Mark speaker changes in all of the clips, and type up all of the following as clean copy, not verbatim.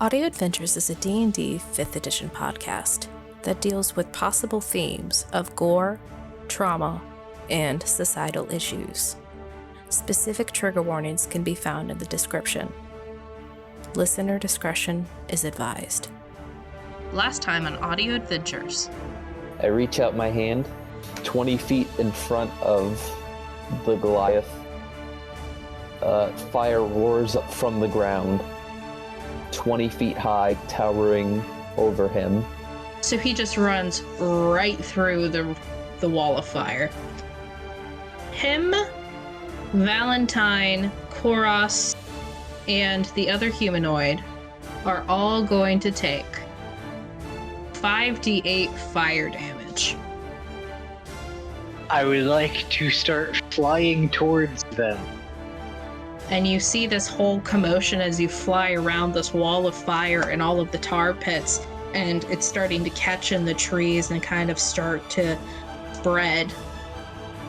Speaker 1: Audio Adventures is a D&D 5th edition podcast that deals with possible themes of gore, trauma, and societal issues. Specific trigger warnings can be found in the description. Listener discretion is advised.
Speaker 2: Last time on Audio Adventures.
Speaker 3: I reach out my hand, 20 feet in front of the Goliath. Fire roars up from the ground, 20 feet high, towering over him.
Speaker 2: So he just runs right through the wall of fire. Him, Valentine, Koros, and the other humanoid are all going to take 5d8 fire damage.
Speaker 4: I would like to start flying towards them.
Speaker 2: And you see this whole commotion as you fly around this wall of fire and all of the tar pits, and it's starting to catch in the trees and kind of start to spread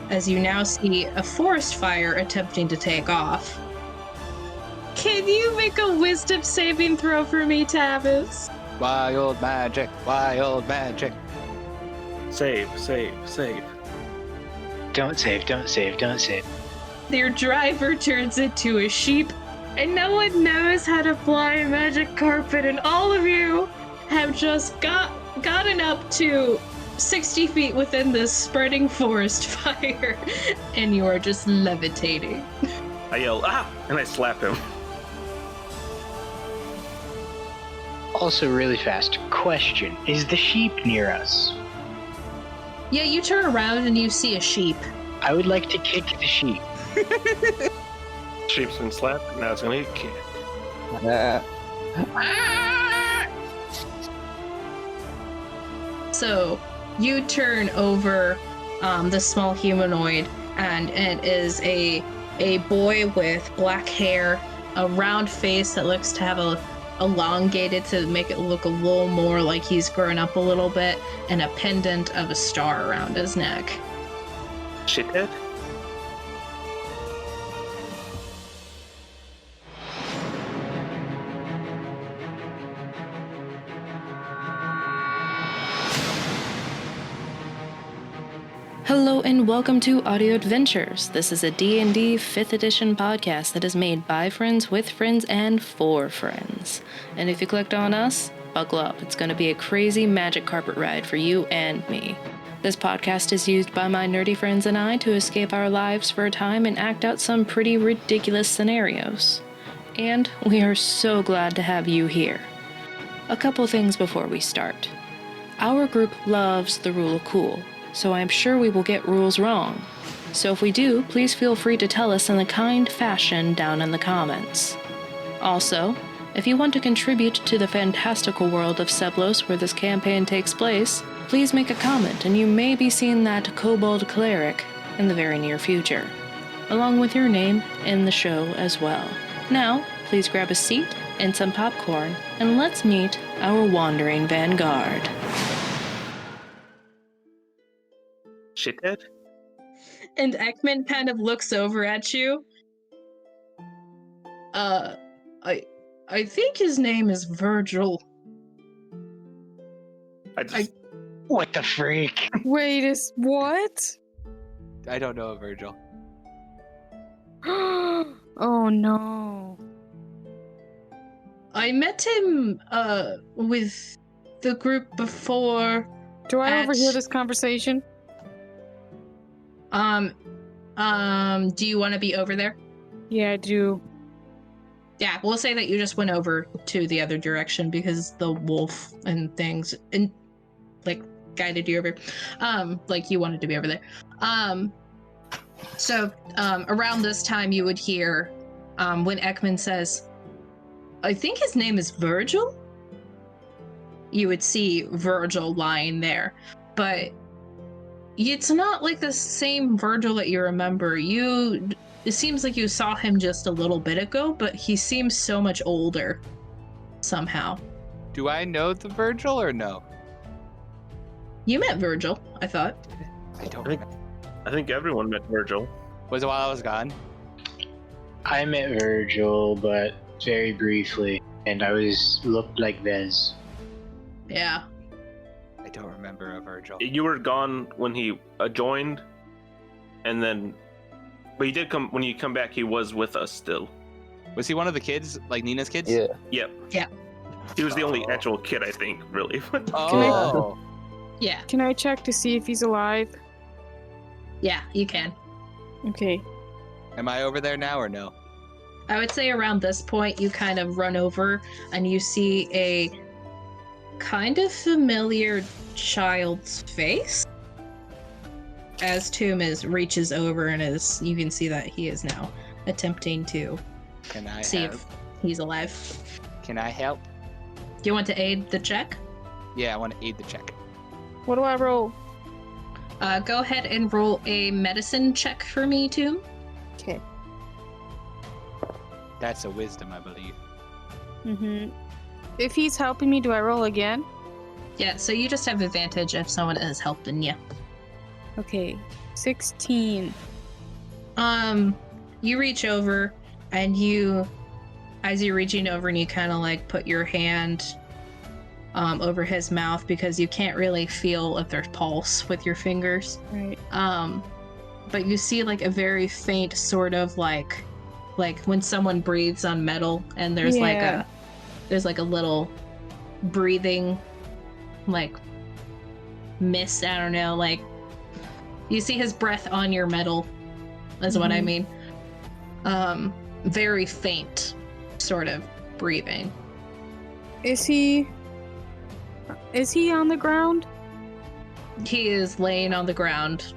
Speaker 2: as you now see a forest fire attempting to take off. Can you make a wisdom saving throw for me, Tavis?
Speaker 5: Wild magic, wild magic.
Speaker 6: Save.
Speaker 4: Don't save.
Speaker 2: Your driver turns into a sheep, and no one knows how to fly a magic carpet, and all of you have just gotten up to 60 feet within this spreading forest fire, and you are just levitating.
Speaker 6: I yell, ah! And I slap him.
Speaker 4: Also, really fast, question. Is the sheep near us?
Speaker 2: Yeah, you turn around and you see a sheep.
Speaker 4: I would like to kick the sheep.
Speaker 6: Sheep's been slapped, now it's gonna get kicked.
Speaker 2: So, you turn over the small humanoid, and it is a boy with black hair, a round face that looks to have elongated to make it look a little more like he's grown up a little bit, and a pendant of a star around his neck.
Speaker 6: Shithead?
Speaker 1: Hello and welcome to Audio Adventures. This is a D&D 5th edition podcast that is made by friends, with friends, and for friends. And if you clicked on us, buckle up. It's going to be a crazy magic carpet ride for you and me. This podcast is used by my nerdy friends and I to escape our lives for a time and act out some pretty ridiculous scenarios. And we are so glad to have you here. A couple things before we start. Our group loves the rule of cool, so I'm sure we will get rules wrong. So if we do, please feel free to tell us in a kind fashion down in the comments. Also, if you want to contribute to the fantastical world of Seblos where this campaign takes place, please make a comment and you may be seeing that kobold cleric in the very near future, along with your name in the show as well. Now, please grab a seat and some popcorn, and let's meet our Wandering Vanguard.
Speaker 6: Shithead?
Speaker 2: And Ekman kind of looks over at you. I think his name is Virgil.
Speaker 4: What the freak?
Speaker 7: Wait, what?
Speaker 5: I don't know, Virgil.
Speaker 7: Oh no.
Speaker 2: I met him, with the group before.
Speaker 7: Do I overhear this conversation?
Speaker 2: Do you want to be over there?
Speaker 7: Yeah, I do.
Speaker 2: Yeah, we'll say that you just went over to the other direction because the wolf and things and guided you over. Like you wanted to be over there. So around this time you would hear when Ekman says, I think his name is Virgil. You would see Virgil lying there, but it's not like the same Virgil that you remember. It seems like you saw him just a little bit ago, but he seems so much older somehow.
Speaker 5: Do I know the Virgil or no?
Speaker 2: You met Virgil, I thought.
Speaker 5: I don't.
Speaker 6: I think everyone met Virgil.
Speaker 5: Was it while I was gone?
Speaker 4: I met Virgil, but very briefly. And I looked like Vez.
Speaker 2: Yeah.
Speaker 5: I don't remember a Virgil.
Speaker 6: You were gone when he joined, and then, but he did come when you come back. He was with us still.
Speaker 5: Was he one of the kids, like Nina's kids?
Speaker 3: Yeah.
Speaker 6: Yep.
Speaker 2: Yeah.
Speaker 6: He was the only actual kid, I think, really.
Speaker 5: Oh.
Speaker 2: Yeah.
Speaker 7: Can I check to see if he's alive?
Speaker 2: Yeah, you can.
Speaker 7: Okay.
Speaker 5: Am I over there now or no?
Speaker 2: I would say around this point, you kind of run over and you see a kind of familiar child's face. As Tomb reaches over and you can see that he is now attempting to
Speaker 5: Can I
Speaker 2: see
Speaker 5: help?
Speaker 2: if he's alive.
Speaker 5: Can I help?
Speaker 2: Do you want to aid the check?
Speaker 5: Yeah, I want to aid the check.
Speaker 7: What do I roll?
Speaker 2: Go ahead and roll a medicine check for me, Tomb.
Speaker 7: Okay.
Speaker 5: That's a wisdom, I believe.
Speaker 7: Mm-hmm. If he's helping me, do I roll again?
Speaker 2: Yeah, so you just have advantage if someone is helping you.
Speaker 7: Okay. 16.
Speaker 2: You reach over and as you're reaching over and you kind of like put your hand over his mouth because you can't really feel if there's pulse with your fingers.
Speaker 7: Right.
Speaker 2: But you see like a very faint sort of like when someone breathes on metal and there's like a little breathing like mist, I don't know, like you see his breath on your metal is what I mean. Very faint sort of breathing.
Speaker 7: Is he on the ground?
Speaker 2: He is laying on the ground.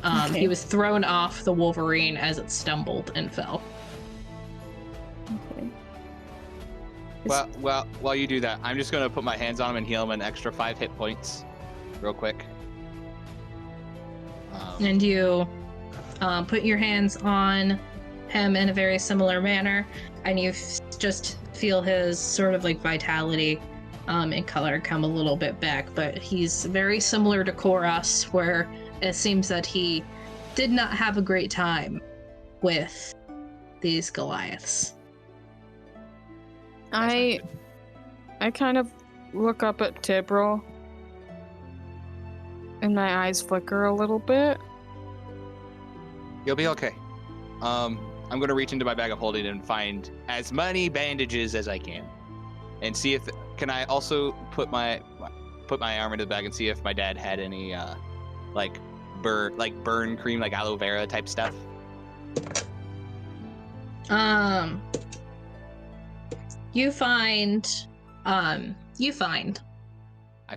Speaker 7: Okay.
Speaker 2: He was thrown off the Wolverine as it stumbled and fell.
Speaker 7: Okay.
Speaker 5: Well, while you do that, I'm just going to put my hands on him and heal him an extra 5 hit points real quick.
Speaker 2: And you put your hands on him in a very similar manner, and you just feel his sort of like vitality and color come a little bit back, but he's very similar to Koros, where it seems that he did not have a great time with these Goliaths.
Speaker 7: I kind of look up at Tibro, and my eyes flicker a little bit.
Speaker 5: You'll be okay. I'm going to reach into my bag of holding and find as many bandages as I can, and see if can I also put my arm into the bag and see if my dad had any burn cream, like aloe vera type stuff.
Speaker 2: You find
Speaker 5: I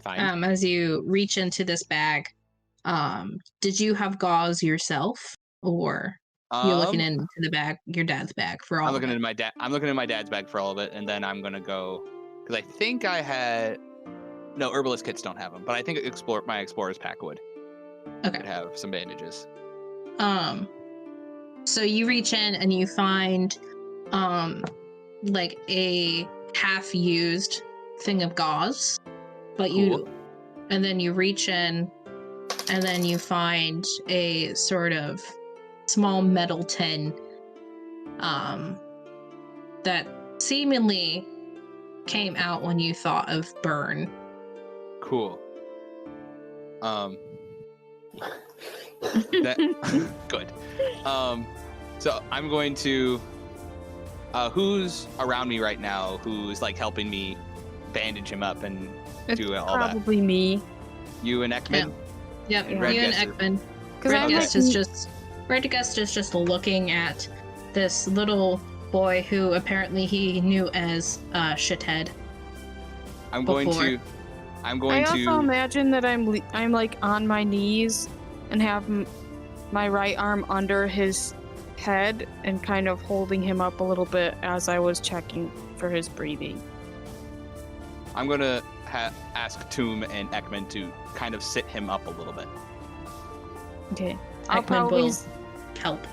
Speaker 5: find.
Speaker 2: as you reach into this bag, did you have gauze yourself, or you're looking into the bag, your dad's bag for all?
Speaker 5: I'm looking into my dad's bag for all of it, and then I'm gonna go because I think I had no herbalist kits don't have them, but I think my explorer's pack would.
Speaker 2: Okay.
Speaker 5: Would have some bandages.
Speaker 2: So you reach in and you find like a half-used thing of gauze, but
Speaker 5: Cool.
Speaker 2: and then you reach in and then you find a sort of small metal tin that seemingly came out when you thought of burn.
Speaker 5: Cool. Good. So I'm going to. Who's around me right now? Who's like helping me bandage him up and
Speaker 7: It's
Speaker 5: do all that?
Speaker 7: probably me.
Speaker 5: You and Ekman?
Speaker 2: Yep,
Speaker 7: Red
Speaker 2: you and
Speaker 5: Guest
Speaker 2: Ekman.
Speaker 7: Because
Speaker 2: Red
Speaker 7: I'm
Speaker 2: Guest
Speaker 7: like,
Speaker 2: is just looking at this little boy who apparently he knew as Shithead.
Speaker 5: I'm going
Speaker 2: before.
Speaker 5: to.
Speaker 7: I also imagine that I'm like on my knees and have my right arm under his head and kind of holding him up a little bit as I was checking for his breathing.
Speaker 5: I'm gonna ask Tomb and Ekman to kind of sit him up a little bit.
Speaker 7: Okay. I'll
Speaker 2: Ekman
Speaker 7: probably
Speaker 2: will help.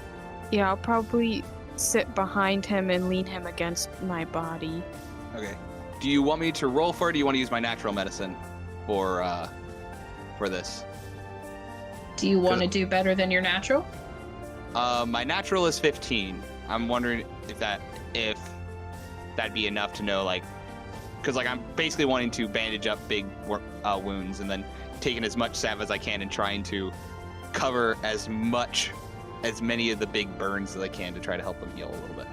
Speaker 7: Yeah, I'll probably sit behind him and lean him against my body.
Speaker 5: Okay. Do you want me to roll for it? Or do you want to use my natural medicine for this?
Speaker 2: Do you want to do better than your natural?
Speaker 5: My natural is 15. I'm wondering if that'd be enough to know, like, because like I'm basically wanting to bandage up big wounds and then taking as much salve as I can and trying to cover as many of the big burns as I can to try to help them heal a little bit.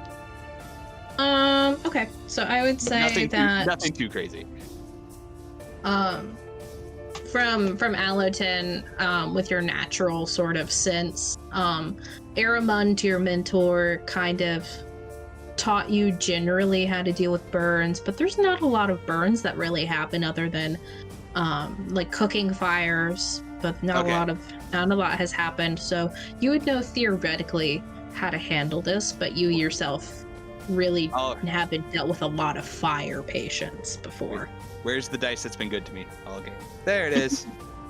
Speaker 2: Okay. So I would say
Speaker 5: nothing too crazy.
Speaker 2: From Allerton, with your natural sort of sense, Aramund, your mentor, kind of taught you generally how to deal with burns, but there's not a lot of burns that really happen other than like cooking fires, but not a lot has happened. So you would know theoretically how to handle this, but you yourself really haven't dealt with a lot of fire patients before.
Speaker 5: Where's the dice that's been good to me? Okay, there it is.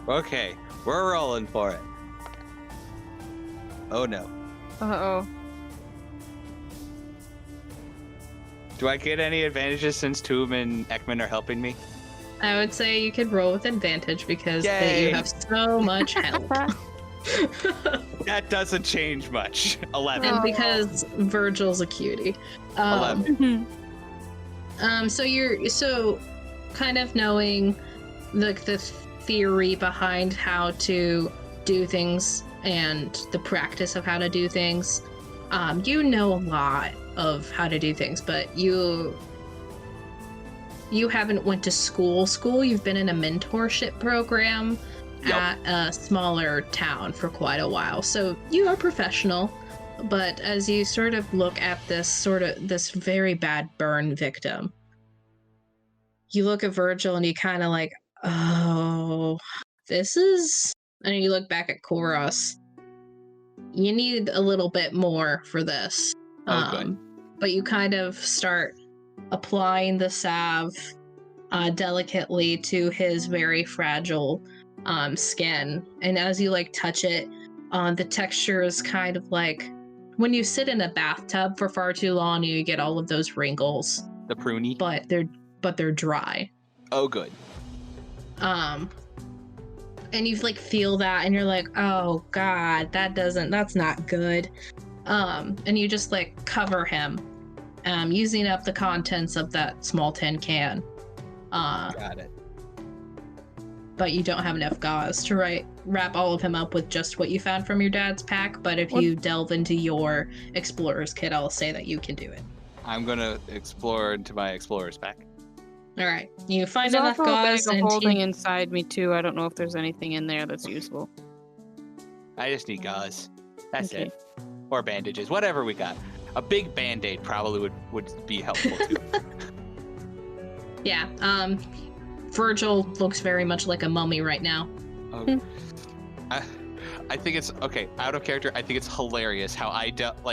Speaker 5: Okay, we're rolling for it. Oh no.
Speaker 7: Uh-oh.
Speaker 5: Do I get any advantages since Toom and Ekman are helping me?
Speaker 2: I would say you could roll with advantage because you have so much help.
Speaker 5: That doesn't change much. 11.
Speaker 2: And because Virgil's a cutie.
Speaker 5: 11.
Speaker 2: So kind of knowing the theory behind how to do things and the practice of how to do things, you know a lot of how to do things, but you haven't went to school. You've been in a mentorship program at a smaller town for quite a while, so you are professional. But as you sort of look at this very bad burn victim, you look at Virgil and you kind of like, oh, this is... And you look back at Koros. You need a little bit more for this.
Speaker 5: Good.
Speaker 2: But you kind of start applying the salve delicately to his very fragile skin. And as you like touch it, the texture is kind of like when you sit in a bathtub for far too long, you get all of those wrinkles.
Speaker 5: The pruny.
Speaker 2: But they're dry.
Speaker 5: Oh, good.
Speaker 2: And you like feel that, and you're like, oh god, that's not good. And you just like cover him, using up the contents of that small tin can.
Speaker 5: Got it.
Speaker 2: But you don't have enough gauze to wrap all of him up with just what you found from your dad's pack. But if you delve into your explorer's kit, I'll say that you can do it.
Speaker 5: I'm gonna explore into my explorer's pack.
Speaker 2: All right, you find
Speaker 7: There's
Speaker 2: enough
Speaker 7: also
Speaker 2: gauze
Speaker 7: a bag
Speaker 2: and
Speaker 7: of holding inside me too. I don't know if there's anything in there that's useful.
Speaker 5: I just need gauze. That's
Speaker 7: Okay.
Speaker 5: it. Or bandages, whatever we got. A big band-aid probably would be helpful too.
Speaker 2: Yeah. Virgil looks very much like a mummy right now.
Speaker 5: I think it's okay. Out of character, I think it's hilarious how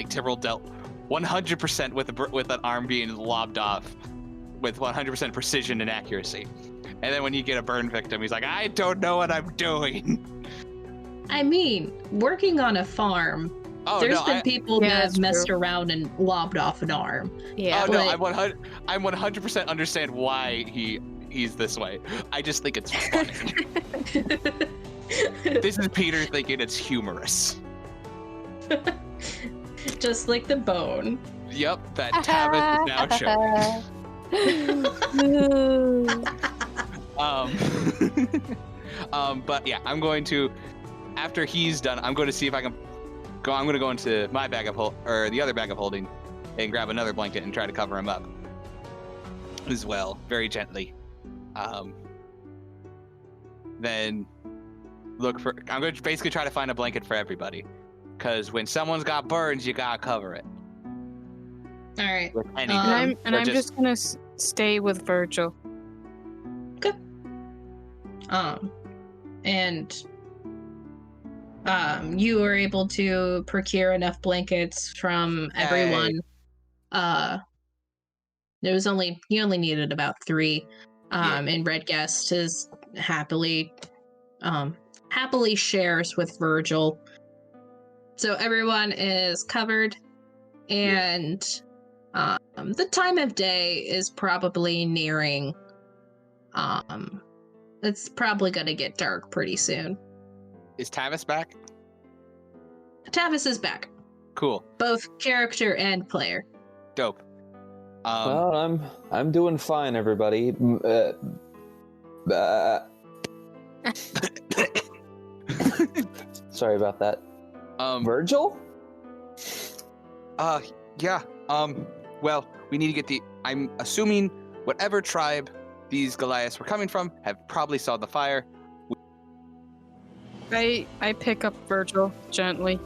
Speaker 5: Tyrrell dealt 100% with an arm being lobbed off with 100% precision and accuracy. And then when you get a burn victim, he's like, I don't know what I'm doing.
Speaker 2: I mean, working on a farm, there's been people that have messed around and lobbed off an arm.
Speaker 7: Yeah.
Speaker 5: Oh no, I 100% understand why he's this way. I just think it's funny. This is Peter thinking it's humorous.
Speaker 2: Just like the bone.
Speaker 5: Yep, that Tavis is now showing. But yeah, I'm going to, after he's done, I'm going to see if I can go. I'm going to go into my bag of the other bag of holding, and grab another blanket and try to cover him up as well, very gently. Then I'm going to basically try to find a blanket for everybody, because when someone's got burns, you gotta cover it.
Speaker 2: All right.
Speaker 5: With anything.
Speaker 7: I'm just gonna stay with Virgil.
Speaker 2: Okay. And you were able to procure enough blankets from everyone. You only needed about 3. And Red Guest is happily shares with Virgil. So everyone is covered, and the time of day is probably nearing. It's probably gonna get dark pretty soon.
Speaker 5: Is Tavis back?
Speaker 2: Tavis is back.
Speaker 5: Cool.
Speaker 2: Both character and player.
Speaker 5: Dope.
Speaker 3: Well, I'm doing fine, everybody. Sorry about that. Virgil?
Speaker 5: Yeah. Well, we need to get I'm assuming whatever tribe these Goliaths were coming from have probably saw the fire.
Speaker 7: I pick up Virgil gently.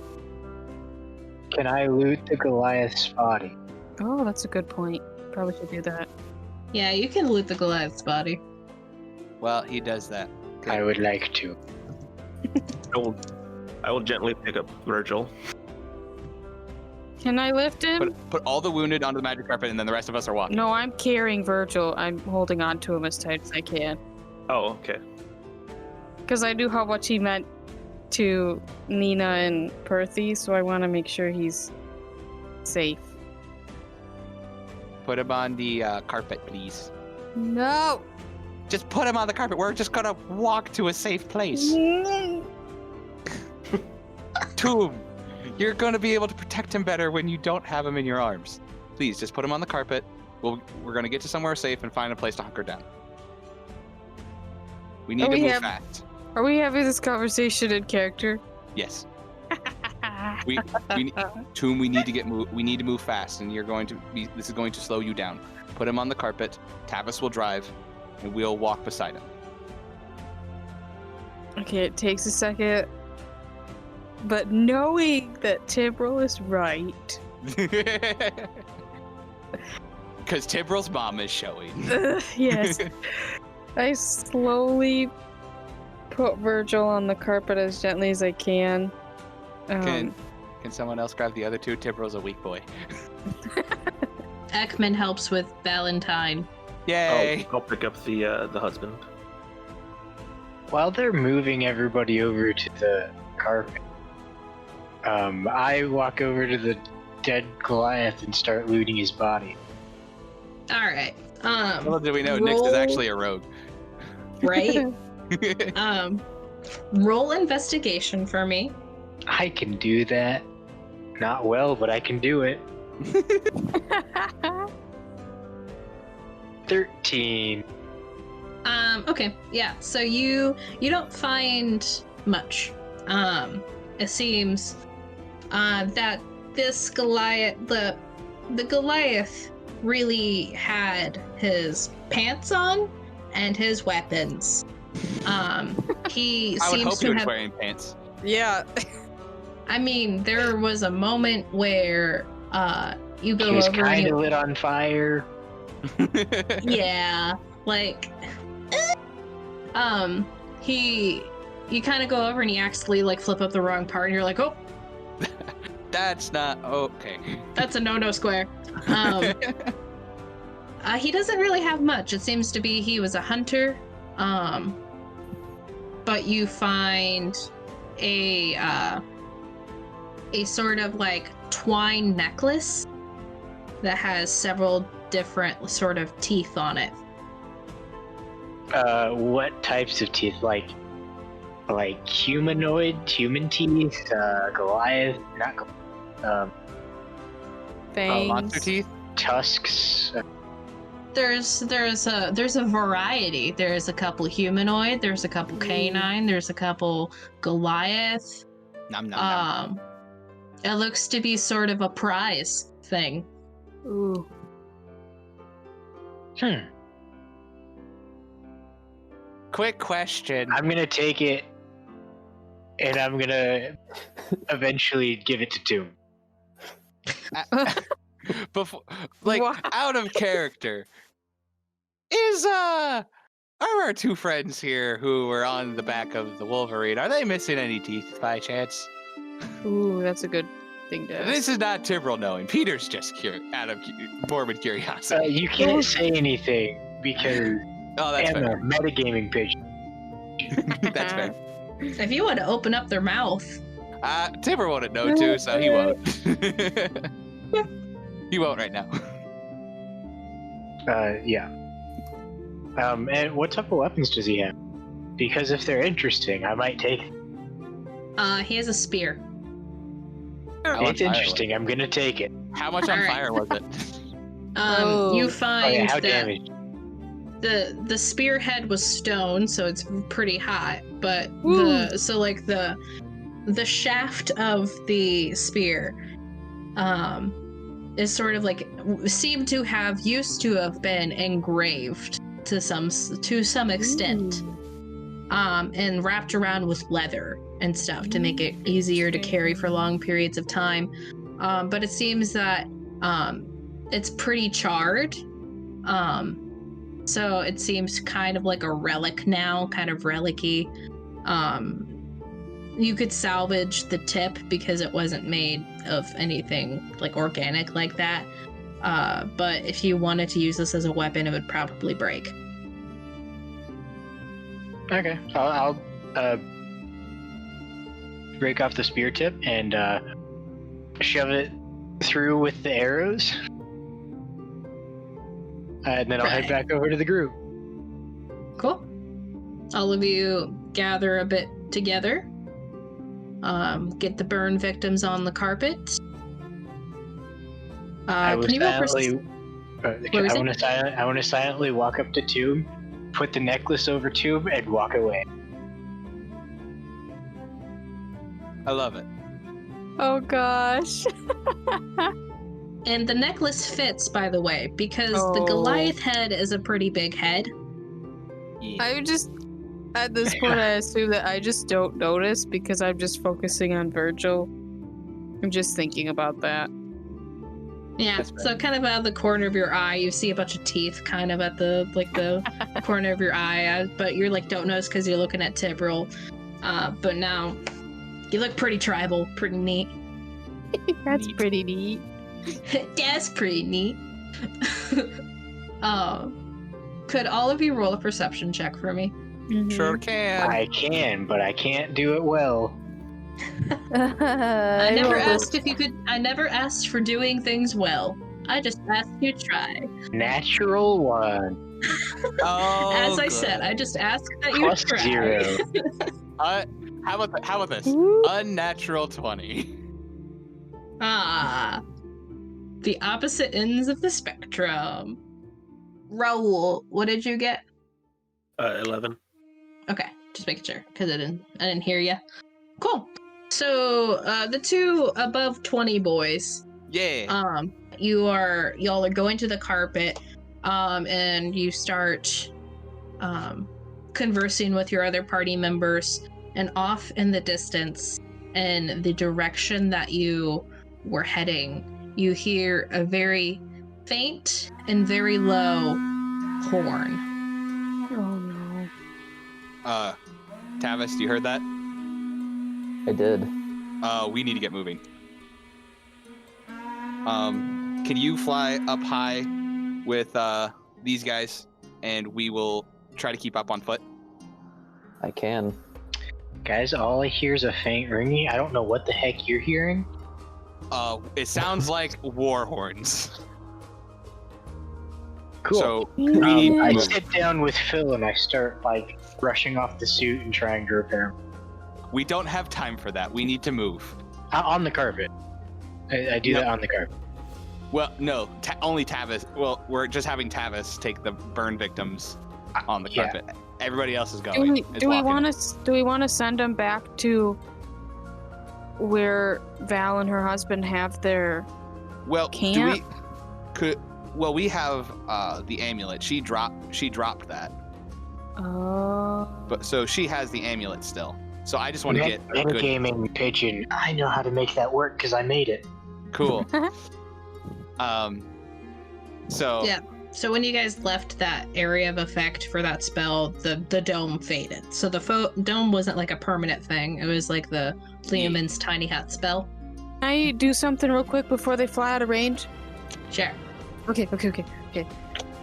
Speaker 4: Can I loot the Goliath's body?
Speaker 7: Oh, that's a good point. Probably should do that.
Speaker 2: Yeah, you can loot the Goliath's body.
Speaker 5: Well, he does that. Okay.
Speaker 4: I would like to.
Speaker 6: I will gently pick up Virgil.
Speaker 7: Can I lift him?
Speaker 5: Put all the wounded onto the magic carpet, and then the rest of us are walking.
Speaker 7: No, I'm carrying Virgil. I'm holding on to him as tight as I can.
Speaker 6: Oh, okay.
Speaker 7: Because I knew how much he meant to Nina and Perthy, so I want to make sure he's safe.
Speaker 5: Put him on the carpet, please.
Speaker 7: No!
Speaker 5: Just put him on the carpet. We're just gonna walk to a safe place. Tomb, you're gonna be able to protect him better when you don't have him in your arms. Please, just put him on the carpet. We're gonna get to somewhere safe and find a place to hunker down. We need to move fast.
Speaker 7: Are we having this conversation in character?
Speaker 5: Yes. Tomb, we need to we need to move fast, and this is going to slow you down. Put him on the carpet. Tavis will drive, and we'll walk beside him.
Speaker 7: Okay, it takes a second, but knowing that Timbrel is right.
Speaker 5: Because Timbrel's mom is showing.
Speaker 7: Yes. I slowly put Virgil on the carpet as gently as I can.
Speaker 5: Can someone else grab the other two? Timbrel's a weak boy.
Speaker 2: Ekman helps with Valentine.
Speaker 5: Yay!
Speaker 6: I'll pick up the husband.
Speaker 4: While they're moving everybody over to the carpet, I walk over to the dead Goliath and start looting his body.
Speaker 2: All right.
Speaker 5: Little did we know, Nyx is actually a rogue.
Speaker 2: Right? Roll investigation for me.
Speaker 4: I can do that. Not well, but I can do it. 13.
Speaker 2: Okay, yeah. So you don't find much. It seems that this Goliath, the Goliath, really had his pants on and his weapons. He
Speaker 5: I would
Speaker 2: seems
Speaker 5: hope
Speaker 2: to
Speaker 5: he was
Speaker 2: have.
Speaker 5: wearing pants.
Speaker 7: Yeah.
Speaker 2: I mean, there was a moment where you go
Speaker 4: He was
Speaker 2: over. and
Speaker 4: kind
Speaker 2: you-
Speaker 4: of lit on fire.
Speaker 2: Yeah, like, you kind of go over and you actually like flip up the wrong part, and you're like, oh,
Speaker 5: That's not okay.
Speaker 2: that's a no square. He doesn't really have much. It seems to be he was a hunter, but you find a sort of like twine necklace that has several different sort of teeth on it.
Speaker 4: What types of teeth? Like humanoid, human teeth, Goliath, not
Speaker 7: Fangs.
Speaker 5: Monster teeth?
Speaker 4: tusks.
Speaker 2: There's a variety. There's a couple humanoid, there's a couple canine, there's a couple Goliath.
Speaker 5: Nom, nom, nom.
Speaker 2: It looks to be sort of a prize thing.
Speaker 7: Ooh.
Speaker 5: Quick question.
Speaker 4: I'm gonna take it, and I'm gonna eventually give it to Doom.
Speaker 5: Before, like,
Speaker 7: What?
Speaker 5: out of character, are our two friends here who were on the back of the Wolverine, are they missing any teeth by chance?
Speaker 7: Ooh, that's a good thing to ask.
Speaker 5: This is not Timbrel knowing. Peter's just out of morbid curiosity.
Speaker 4: You can't say anything because
Speaker 5: Oh, that's
Speaker 4: I'm
Speaker 5: fair.
Speaker 4: a metagaming pigeon.
Speaker 5: That's fair.
Speaker 2: If you want to open up their mouth.
Speaker 5: Timber wouldn't know too, so he won't. He won't right now.
Speaker 4: Yeah. And what type of weapons does he have? Because if they're interesting, I might take it.
Speaker 2: He has a spear.
Speaker 5: How on
Speaker 4: It's
Speaker 5: fire
Speaker 4: interesting. I'm gonna take it.
Speaker 5: How much on
Speaker 2: Alright.
Speaker 5: fire was it?
Speaker 2: You find
Speaker 4: how
Speaker 2: that
Speaker 4: damaged?
Speaker 2: the spearhead was stone, so it's pretty hot. But the shaft of the spear is sort of like seemed to have used to have been engraved to some extent, and wrapped around with leather and stuff to make it easier to carry for long periods of time. But it seems that it's pretty charred. So it seems kind of like a relic now, kind of relic-y. You could salvage the tip because it wasn't made of anything like organic like that. But if you wanted to use this as a weapon, it would probably break.
Speaker 4: Okay, I'll break off the spear tip and shove it through with the arrows. And then I'll head back over to the group.
Speaker 2: Cool. All of you gather a bit together. Get the burn victims on the carpet.
Speaker 4: I
Speaker 2: Can you go
Speaker 4: want to silently walk up to Tomb, put the necklace over Tomb, and walk away.
Speaker 5: I love it.
Speaker 7: Oh gosh.
Speaker 2: And the necklace fits, by the way, because the Goliath head is a pretty big head.
Speaker 5: Yeah.
Speaker 7: I just, at this point, I assume that I just don't notice because I'm just focusing on Virgil. I'm just thinking about that.
Speaker 2: Yeah, so kind of out of the corner of your eye, you see a bunch of teeth kind of at the corner of your eye, but you're like, don't notice because you're looking at Tibril. But now, you look pretty tribal, pretty neat.
Speaker 7: That's pretty neat.
Speaker 2: That's pretty neat. Could all of you roll a perception check for me?
Speaker 7: Mm-hmm.
Speaker 5: Sure can.
Speaker 4: I can, but I can't do it well.
Speaker 2: I never asked if you could. I never asked for doing things well. I just asked you to try.
Speaker 4: Natural 1.
Speaker 5: Oh,
Speaker 2: As I
Speaker 5: good.
Speaker 2: said, I just asked that you
Speaker 4: Plus
Speaker 2: try.
Speaker 4: 0.
Speaker 5: How about this? Unnatural 20.
Speaker 2: The opposite ends of the spectrum. Raul, what did you get?
Speaker 6: 11.
Speaker 2: Okay, just making sure because I didn't hear you. Cool. So the two above 20 boys.
Speaker 5: Yeah.
Speaker 2: Y'all are going to the carpet, and you start conversing with your other party members, and off in the distance, in the direction that you were heading, you hear a very faint and very low horn.
Speaker 7: Oh no.
Speaker 5: Tavis, you heard that?
Speaker 3: I did.
Speaker 5: We need to get moving. Can you fly up high with these guys, and we will try to keep up on foot?
Speaker 3: I can.
Speaker 4: Guys, all I hear is a faint ringing. I don't know what the heck you're hearing.
Speaker 5: It sounds like war horns.
Speaker 4: Cool.
Speaker 5: So
Speaker 4: I sit down with Phil and I start like brushing off the suit and trying to repair him.
Speaker 5: we don't have time for that. We need to move.
Speaker 4: On the carpet. I do that on the carpet.
Speaker 5: Well, no, only Tavis. Well, we're just having Tavis take the burn victims on the carpet. Everybody else is going.
Speaker 7: Do we want to send them back to where Val and her husband have their camp?
Speaker 5: We have the amulet. She dropped that.
Speaker 7: Oh.
Speaker 5: But so she has the amulet still. So I just want to get
Speaker 4: a
Speaker 5: good.
Speaker 4: gaming pigeon. I know how to make that work because I made it.
Speaker 5: Cool. So
Speaker 2: yeah. So when you guys left that area of effect for that spell, the dome faded. So the dome wasn't like a permanent thing. It was like the Leoman's tiny hat spell.
Speaker 7: Can I do something real quick before they fly out of range?
Speaker 2: Sure.
Speaker 7: Okay.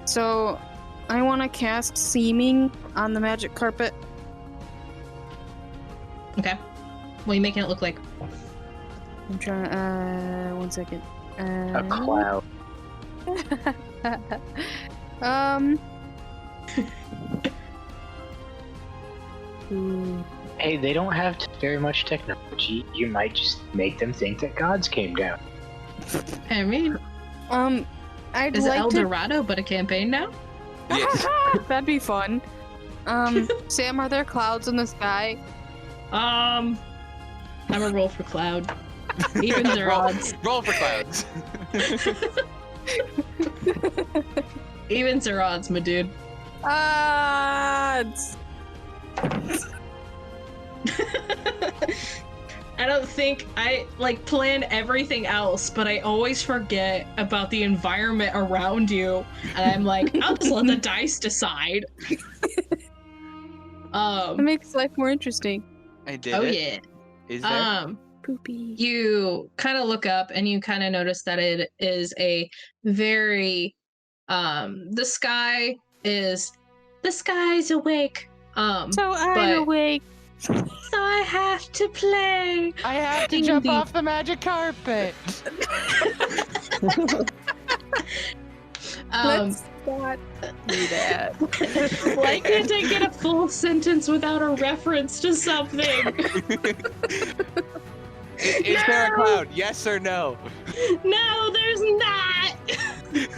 Speaker 7: So I want to cast Seeming on the magic carpet.
Speaker 2: Okay. What are you making it look like?
Speaker 7: I'm trying. 1 second.
Speaker 4: A cloud. Hey, they don't have very much technology. You might just make them think that gods came down.
Speaker 2: I mean,
Speaker 7: I'd
Speaker 2: Is it
Speaker 7: like
Speaker 2: El
Speaker 7: to.
Speaker 2: Dorado but a campaign now?
Speaker 5: Yes.
Speaker 7: That'd be fun. Sam, are there clouds in the sky?
Speaker 2: I'm a roll for cloud. Evens or odds.
Speaker 5: Roll for clouds.
Speaker 2: Evens or odds, my dude.
Speaker 7: Odds.
Speaker 2: I don't think I plan everything else, but I always forget about the environment around you, and I'm like, I'll just let the dice decide.
Speaker 7: It makes life more interesting.
Speaker 5: I did.
Speaker 2: Oh
Speaker 5: it.
Speaker 2: yeah.
Speaker 5: Is there?
Speaker 7: Poopy.
Speaker 2: You kind of look up and you kind of notice that it is a very the sky's awake.
Speaker 7: So I'm
Speaker 2: but-
Speaker 7: awake.
Speaker 2: So I have to play.
Speaker 5: I have to
Speaker 2: Ding
Speaker 5: jump
Speaker 2: ding.
Speaker 5: off the magic carpet.
Speaker 7: Let's not do that.
Speaker 2: Why can't I get a full sentence without a reference to something?
Speaker 5: Is there a cloud? Yes or no?
Speaker 2: No, there's not.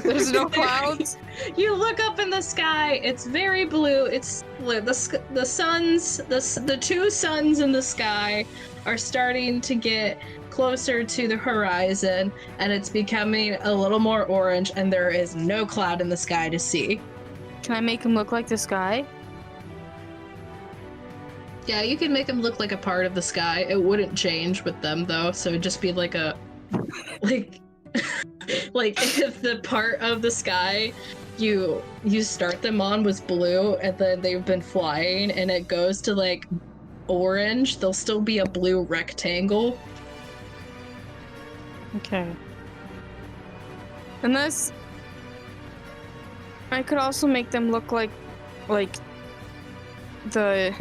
Speaker 7: There's no clouds.
Speaker 2: You look up in the sky. It's very blue. It's blue. The suns, the two suns in the sky are starting to get closer to the horizon, and it's becoming a little more orange, and there is no cloud in the sky to see.
Speaker 7: Can I make him look like the sky?
Speaker 2: Yeah, you can make them look like a part of the sky. It wouldn't change with them though, so it'd just be like a like if the part of the sky you start them on was blue and then they've been flying and it goes to like orange, they'll still be a blue rectangle.
Speaker 7: Okay. Unless I could also make them look like the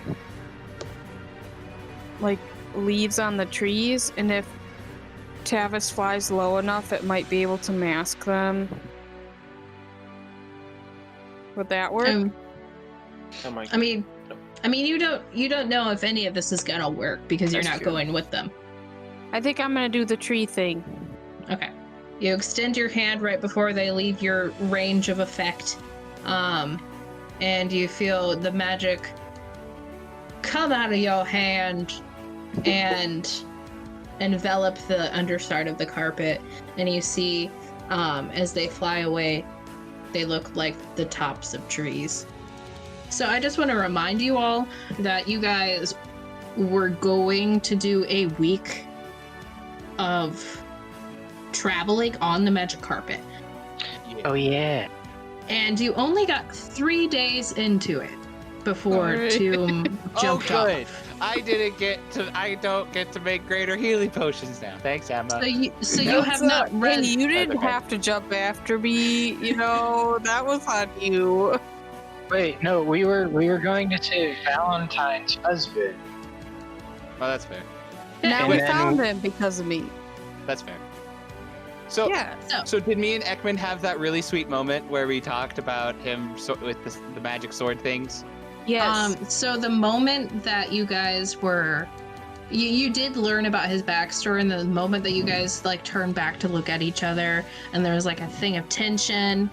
Speaker 7: leaves on the trees, and if Tavis flies low enough, it might be able to mask them. Would that work?
Speaker 6: Oh my
Speaker 2: I mean you don't know if any of this is gonna work because you're
Speaker 5: That's
Speaker 2: not
Speaker 5: true.
Speaker 2: going with them.
Speaker 7: I think I'm gonna do the tree thing.
Speaker 2: Okay. You extend your hand right before they leave your range of effect. And you feel the magic come out of your hand and envelop the underside of the carpet. And you see, as they fly away, they look like the tops of trees. So I just want to remind you all that you guys were going to do a week of traveling on the magic carpet.
Speaker 4: Oh yeah.
Speaker 2: And you only got 3 days into it before
Speaker 7: Alright.
Speaker 2: Tomb jumped
Speaker 5: Oh, good.
Speaker 2: off.
Speaker 5: I don't get to make greater healing potions now. Thanks, Emma.
Speaker 2: So you have not read.
Speaker 7: Hey, you didn't
Speaker 5: okay.
Speaker 7: have to jump after me. You know that was on you.
Speaker 4: Wait, no, we were going to say Valentine's husband.
Speaker 5: Oh, that's fair.
Speaker 7: Now
Speaker 4: And
Speaker 7: we
Speaker 4: then-
Speaker 7: found him because of me.
Speaker 5: That's fair. So,
Speaker 7: Yeah.
Speaker 5: so did me and Ekman have that really sweet moment where we talked about him with the magic sword things?
Speaker 7: Yes.
Speaker 2: So the moment that you guys were, you did learn about his backstory, and the moment that you guys like turned back to look at each other, and there was like a thing of tension.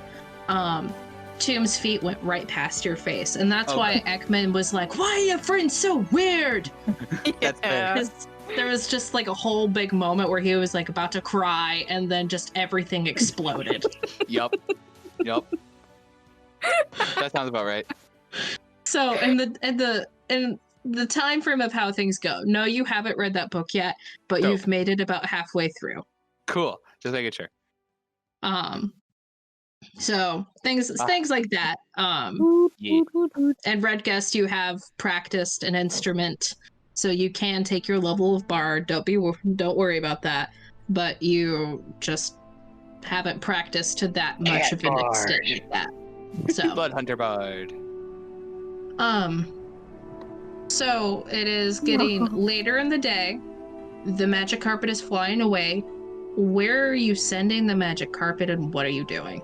Speaker 2: Tomb's feet went right past your face, and that's why Ekman was like, "Why are your friends so weird?"
Speaker 5: That's fair.
Speaker 2: Because there was just like a whole big moment where he was like about to cry, and then just everything exploded.
Speaker 5: Yup. That sounds about right.
Speaker 2: So, in the time frame of how things go, no, you haven't read that book yet, but
Speaker 5: Dope.
Speaker 2: you've made it about halfway through.
Speaker 5: Cool. Just making sure.
Speaker 2: So things like that.
Speaker 5: Yeah.
Speaker 2: And Red Guest, you have practiced an instrument, so you can take your level of bard. Don't worry about that. But you just haven't practiced to that much of an
Speaker 4: Bard.
Speaker 2: extent yet. So
Speaker 5: Blood Hunter Bard.
Speaker 2: so it is getting later in the day. The magic carpet is flying away. Where are you sending the magic carpet, and what are you doing?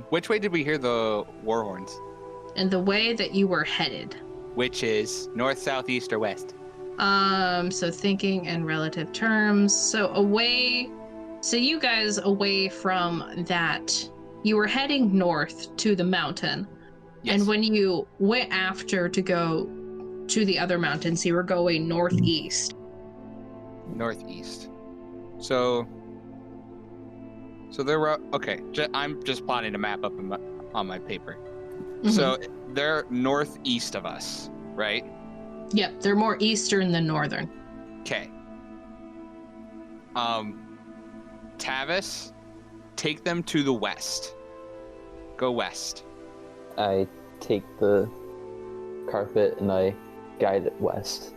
Speaker 5: Which way did we hear the war horns?
Speaker 2: And the way that you were headed.
Speaker 5: Which is north, south, east, or west?
Speaker 2: So thinking in relative terms. So away So you guys away from that, you were heading north to the mountain.
Speaker 5: Yes.
Speaker 2: And when you went after to go to the other mountains, you were going northeast.
Speaker 5: Northeast. So there were, okay, I'm just plotting a map up on my paper.
Speaker 2: Mhm.
Speaker 5: So they're northeast of us, right?
Speaker 2: Yep, they're more eastern than northern.
Speaker 5: Okay. Tavis, take them to the west. Go west.
Speaker 3: I take the carpet and I guide it west.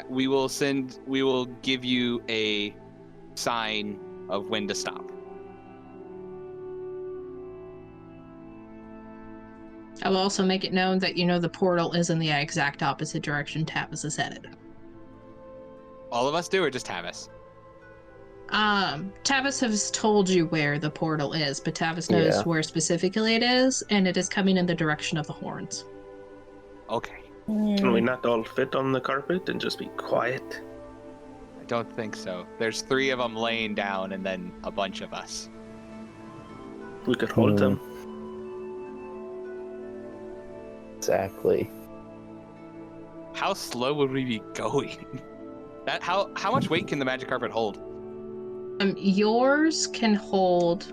Speaker 5: We will give you a sign of when to stop.
Speaker 2: I will also make it known that the portal is in the exact opposite direction Tavis is headed.
Speaker 5: All of us do, or just Tavis?
Speaker 2: Tavis has told you where the portal is, but Tavis knows where specifically it is, and it is coming in the direction of the horns.
Speaker 5: Okay.
Speaker 6: Can we not all fit on the carpet and just be quiet?
Speaker 5: I don't think so. There's 3 of them laying down and then a bunch of us.
Speaker 6: We could hold them.
Speaker 3: Exactly.
Speaker 5: How slow would we be going? How much weight can the magic carpet hold?
Speaker 2: Yours can hold,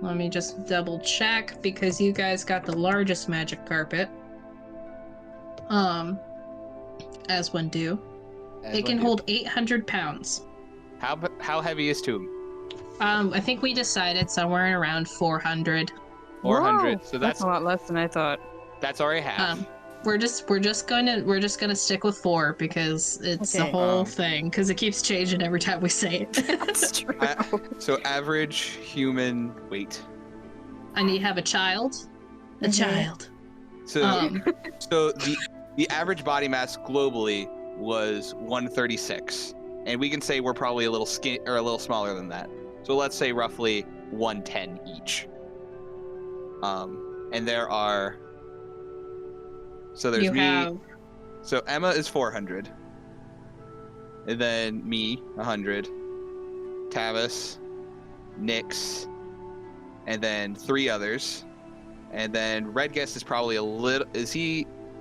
Speaker 2: let me just double check, because you guys got the largest magic carpet. As one do. It can hold 800 pounds.
Speaker 5: How heavy is Tomb?
Speaker 2: I think we decided somewhere around 400.
Speaker 5: 400.
Speaker 7: Whoa,
Speaker 5: So
Speaker 7: that's a lot less than I thought.
Speaker 5: That's already half.
Speaker 2: We're just gonna stick with 4 because it's the whole thing, because it keeps changing every time we say it.
Speaker 7: That's true.
Speaker 5: So average human weight.
Speaker 2: And you have a child? A child.
Speaker 5: So so the average body mass globally was 136. And we can say we're probably a little smaller than that. So let's say roughly 110 each. And there are, so there's so Emma is 400. And then me, 100. Tavis, Nyx, and then 3 others. And then Red Guest is probably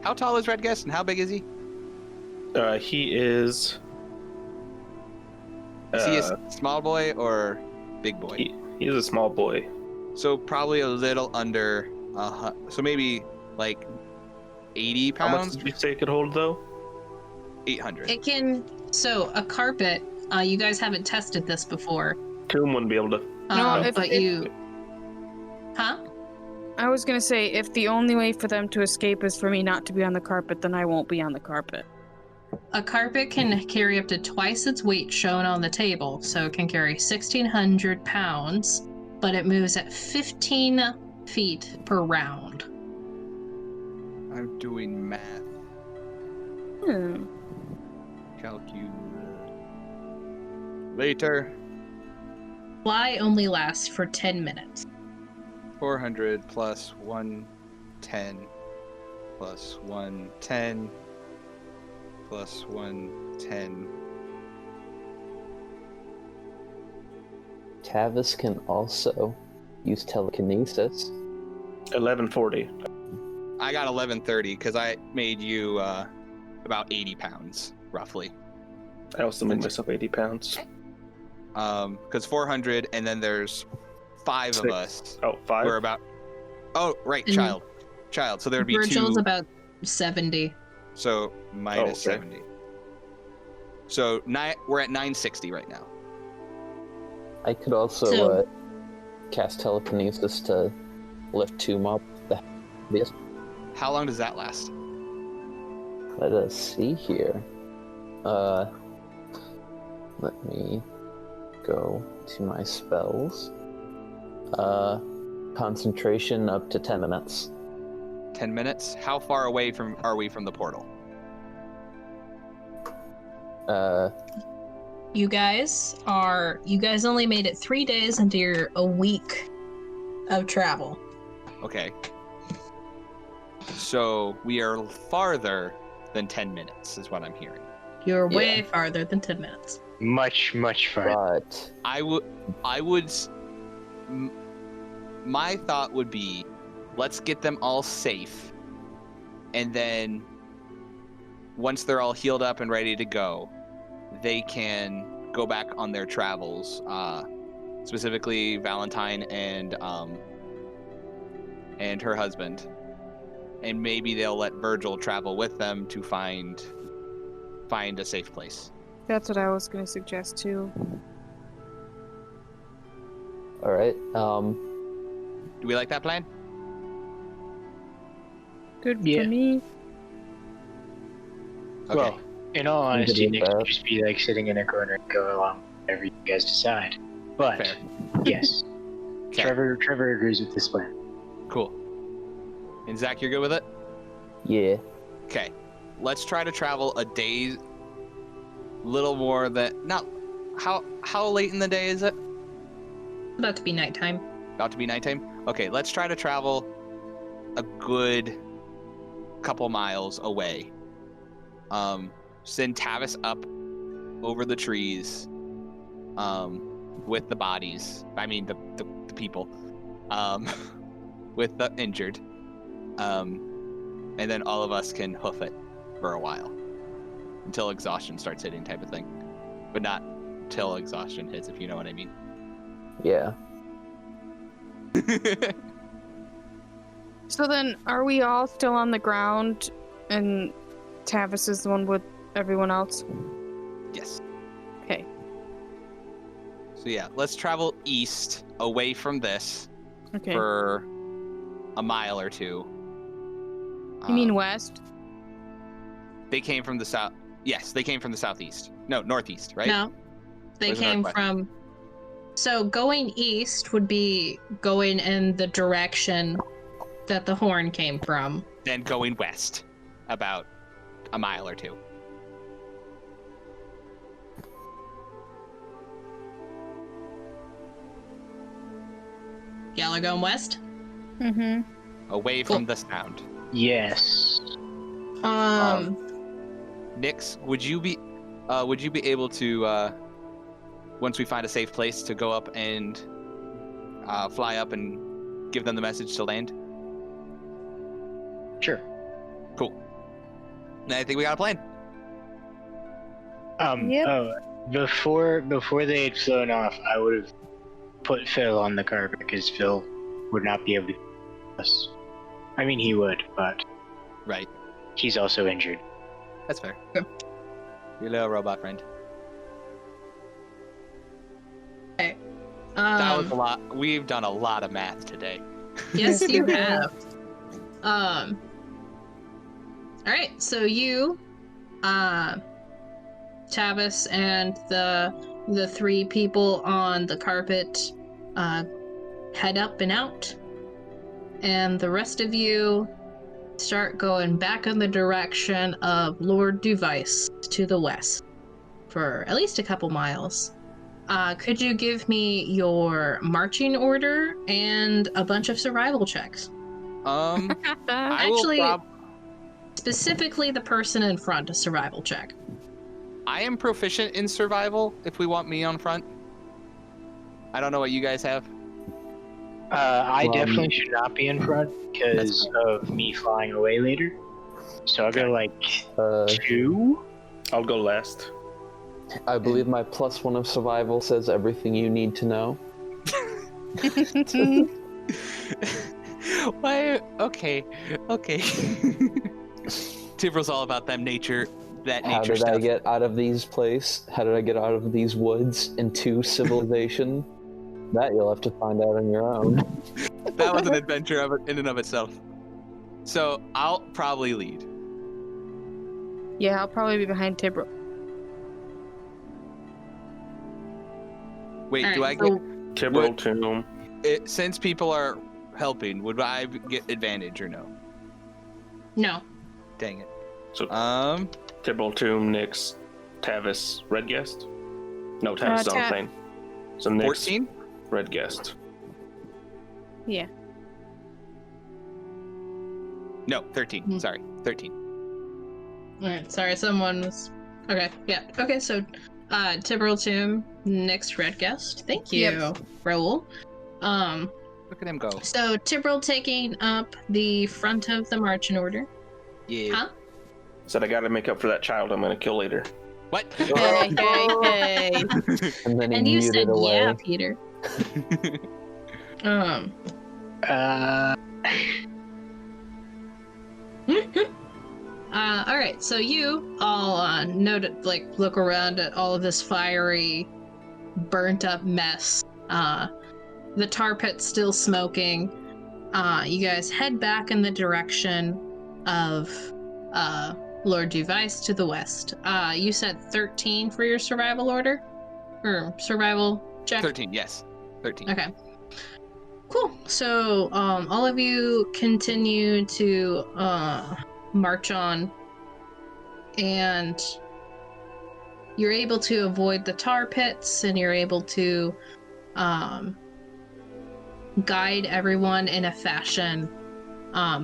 Speaker 5: how tall is Red Guest and how big is he?
Speaker 6: He is...
Speaker 5: Is he a small boy or big boy?
Speaker 6: He's a small boy.
Speaker 5: So probably a little under, so maybe like 80 pounds?
Speaker 6: How much did you say it could hold, though?
Speaker 5: 800.
Speaker 2: It can, so a carpet, you guys haven't tested this before.
Speaker 6: Tomb wouldn't be able to...
Speaker 2: Huh?
Speaker 7: I was gonna say, if the only way for them to escape is for me not to be on the carpet, then I won't be on the carpet.
Speaker 2: A carpet can carry up to twice its weight shown on the table, so it can carry 1,600 pounds, but it moves at 15 feet per round.
Speaker 5: I'm doing math. Calculator.
Speaker 2: Fly only lasts for 10 minutes.
Speaker 5: 400 plus 110 plus 110 plus 110.
Speaker 3: Tavis can also use telekinesis.
Speaker 6: 1140.
Speaker 5: I got 1130 because I made you about 80 pounds, roughly.
Speaker 6: I also made myself 80 pounds.
Speaker 5: Because 400, and then there's 5
Speaker 6: 6.
Speaker 5: of us.
Speaker 6: Oh, 5?
Speaker 5: We're about... Oh, right,
Speaker 2: And
Speaker 5: child. So there would be
Speaker 2: Virgil's
Speaker 5: 2...
Speaker 2: about 70.
Speaker 5: So minus 70. So we're at 960 right now.
Speaker 3: I could also cast telekinesis to lift Tomb up.
Speaker 5: How long does that last?
Speaker 3: Let us see here. Let me go to my spells. Concentration up to 10 minutes.
Speaker 5: 10 minutes? How far away are we from the portal?
Speaker 2: You guys only made it 3 days into a week of travel.
Speaker 5: Okay. So we are farther than 10 minutes, is what I'm hearing.
Speaker 2: You're way farther than 10 minutes.
Speaker 4: much fun.
Speaker 3: But
Speaker 5: my thought would be, let's get them all safe, and then once they're all healed up and ready to go, they can go back on their travels. Specifically, Valentine and her husband, and maybe they'll let Virgil travel with them to find a safe place.
Speaker 7: That's what I was going to suggest too.
Speaker 3: all right.
Speaker 5: Do we like that plan?
Speaker 7: Good
Speaker 4: Yeah.
Speaker 7: for me.
Speaker 5: Okay.
Speaker 4: Well, in all honesty,
Speaker 3: do
Speaker 4: Nick could
Speaker 3: that.
Speaker 4: just be like sitting in a corner and go along whatever you guys decide. But
Speaker 5: Fair.
Speaker 4: yes,
Speaker 5: Okay.
Speaker 4: Trevor agrees with this plan.
Speaker 5: Cool. And Zach, you're good with it?
Speaker 3: Yeah.
Speaker 5: Okay. Let's try to travel a day, little more than not. How late in the day is it?
Speaker 2: About to be nighttime.
Speaker 5: About to be nighttime? Okay, let's try to travel a good couple miles away. Send Tavis up over the trees with the bodies. I mean, the people. With the injured. And then all of us can hoof it for a while. Until exhaustion starts hitting, type of thing. But not till exhaustion hits, if you know what I mean.
Speaker 3: Yeah.
Speaker 7: So then, are we all still on the ground, and Tavis is the one with everyone else?
Speaker 5: Yes.
Speaker 7: Okay.
Speaker 5: So yeah, let's travel east, away from this,
Speaker 7: Okay.
Speaker 5: for a mile or two.
Speaker 7: You mean west?
Speaker 5: They came from the south. Yes, they came from the southeast. No, northeast, right?
Speaker 2: No, they
Speaker 5: Where's the
Speaker 2: came
Speaker 5: northwest?
Speaker 2: from. So going east would be going in the direction that the horn came from.
Speaker 5: Then going west, about a mile or two.
Speaker 2: Y'all are going west.
Speaker 7: Mm-hmm.
Speaker 5: Away
Speaker 2: Cool.
Speaker 5: from the sound.
Speaker 4: Yes.
Speaker 5: Nix, would you be able to, once we find a safe place, to go up and fly up and give them the message to land?
Speaker 4: Sure.
Speaker 5: Cool. I think we got a plan.
Speaker 7: Yep.
Speaker 4: Oh, before they had flown off, I would have put Phil on the carpet because Phil would not be able to us. I mean, he would, but
Speaker 5: Right.
Speaker 4: he's also injured.
Speaker 5: That's fair.
Speaker 2: Okay.
Speaker 5: Your little robot friend. That was a lot. We've done a lot of math today.
Speaker 2: Yes, you have. All right, so you, Tavis, and the three people on the carpet head up and out, and the rest of you start going back in the direction of Lord Device to the west for at least a couple miles. Could you give me your marching order and a bunch of survival checks?
Speaker 5: I
Speaker 2: Actually,
Speaker 5: will
Speaker 2: specifically the person in front, a survival check.
Speaker 5: I am proficient in survival, if we want me on front. I don't know what you guys have.
Speaker 4: I definitely should not be in front because
Speaker 5: That's
Speaker 4: of me flying away later. So I'll go like 2.
Speaker 6: I'll go last.
Speaker 3: I believe my +1 of survival says everything you need to know.
Speaker 5: Why? Okay. Tibral's all about that nature
Speaker 3: How did
Speaker 5: stuff.
Speaker 3: I get out of these place? How did I get out of these woods into civilization? That you'll have to find out on your own.
Speaker 5: That was an adventure in and of itself. So I'll probably lead.
Speaker 7: Yeah, I'll probably be behind Tibro.
Speaker 5: Wait,
Speaker 2: All
Speaker 5: do I
Speaker 2: right,
Speaker 5: get?
Speaker 2: so
Speaker 6: Tibble
Speaker 5: What?
Speaker 6: Tomb.
Speaker 5: Since people are helping, would I get advantage or no?
Speaker 2: no.
Speaker 5: Dang it.
Speaker 6: So
Speaker 5: Um,
Speaker 6: Tomb, Nix, Tavis, Red Guest. No, Tavis is on
Speaker 7: Ta-
Speaker 6: plane. So Nix,
Speaker 5: 14.
Speaker 6: Red Guest.
Speaker 7: Yeah.
Speaker 5: No, 13.
Speaker 2: Hmm.
Speaker 5: Sorry, 13.
Speaker 2: All right, sorry, someone was. Okay, yeah. Okay, so Tibral Tomb, next red guest. Thank you,
Speaker 7: Yep.
Speaker 2: Raoul.
Speaker 5: Look at him go.
Speaker 2: So Tibral taking up the front of the marching order.
Speaker 5: Yeah.
Speaker 2: Huh?
Speaker 6: Said I gotta make up for that child I'm gonna kill later.
Speaker 5: What?
Speaker 2: Hey, hey.
Speaker 3: And then he
Speaker 2: And you
Speaker 3: muted
Speaker 2: said,
Speaker 3: away.
Speaker 2: yeah, Peter. All right, so you all look around at all of this fiery, burnt up mess. The tar pit's still smoking. You guys head back in the direction of Lord Duvice to the west. You said 13 for your survival order? Or survival check?
Speaker 5: 13, yes. 13.
Speaker 2: Okay. Cool. So, all of you continue to march on, and you're able to avoid the tar pits, and you're able to guide everyone in a fashion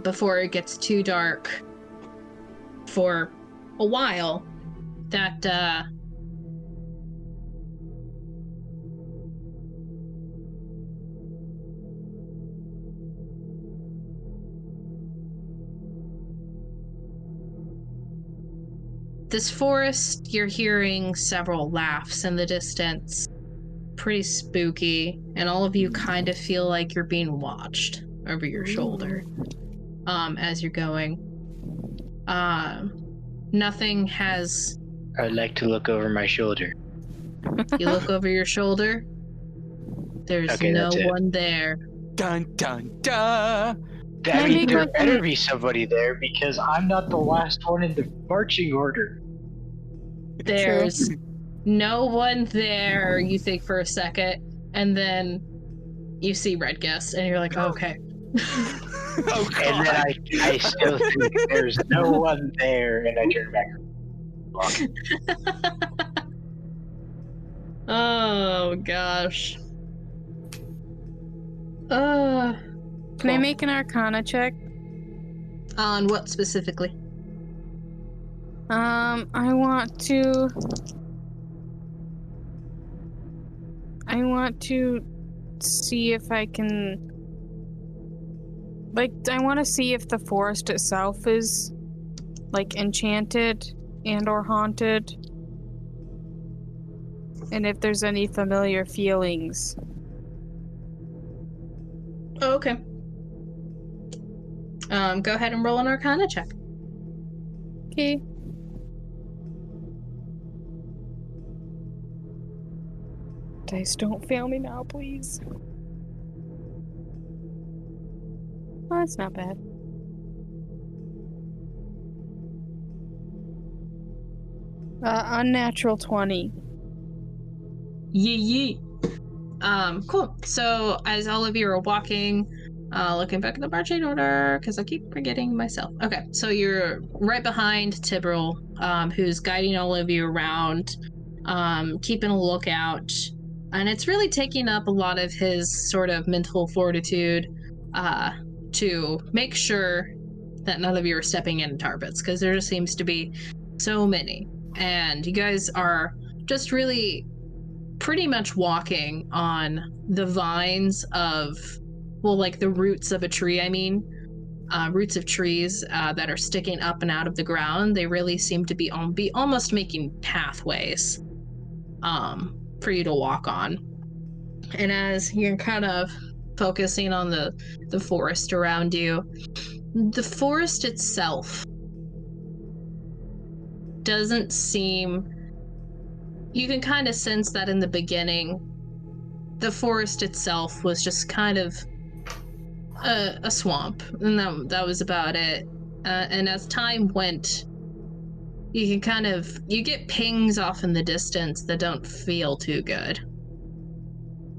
Speaker 2: before it gets too dark for a while that this forest, you're hearing several laughs in the distance. Pretty spooky, and all of you kind of feel like you're being watched over your shoulder as you're going. Nothing has...
Speaker 4: I'd like to look over my shoulder.
Speaker 2: You look over your shoulder. There's
Speaker 4: Okay,
Speaker 2: no
Speaker 4: that's it.
Speaker 2: one there.
Speaker 5: Dun dun dun!
Speaker 4: I mean, there better be somebody there because I'm not the last one in the marching order.
Speaker 2: There's no one there, you think for a second, and then you see Red Guest, and you're like, oh, okay.
Speaker 5: Oh, God.
Speaker 4: And then I still think there's no one there, and I turn back.
Speaker 2: Oh, gosh.
Speaker 7: Can I make an Arcana check?
Speaker 2: On what specifically?
Speaker 7: I want to see if I can... I want to see if the forest itself is, enchanted and or haunted. And if there's any familiar feelings.
Speaker 2: Oh, okay. Go ahead and roll an Arcana check.
Speaker 7: Okay. Dice, don't fail me now, please. Oh, that's not bad. Unnatural 20.
Speaker 2: Yee. Cool. So as all of you are walking, looking back at the marching order, because I keep forgetting myself. Okay, so you're right behind Tibral, who's guiding all of you around, keeping a lookout, and it's really taking up a lot of his sort of mental fortitude to make sure that none of you are stepping in tar pits, because there just seems to be so many, and you guys are just really pretty much walking on the vines of, the roots of a tree, roots of trees that are sticking up and out of the ground. They really seem to be almost making pathways for you to walk on. And as you're kind of focusing on the forest around you, the forest itself doesn't seem... You can kind of sense that in the beginning, the forest itself was just kind of a swamp, and that was about it. And as time went, you get pings off in the distance that don't feel too good.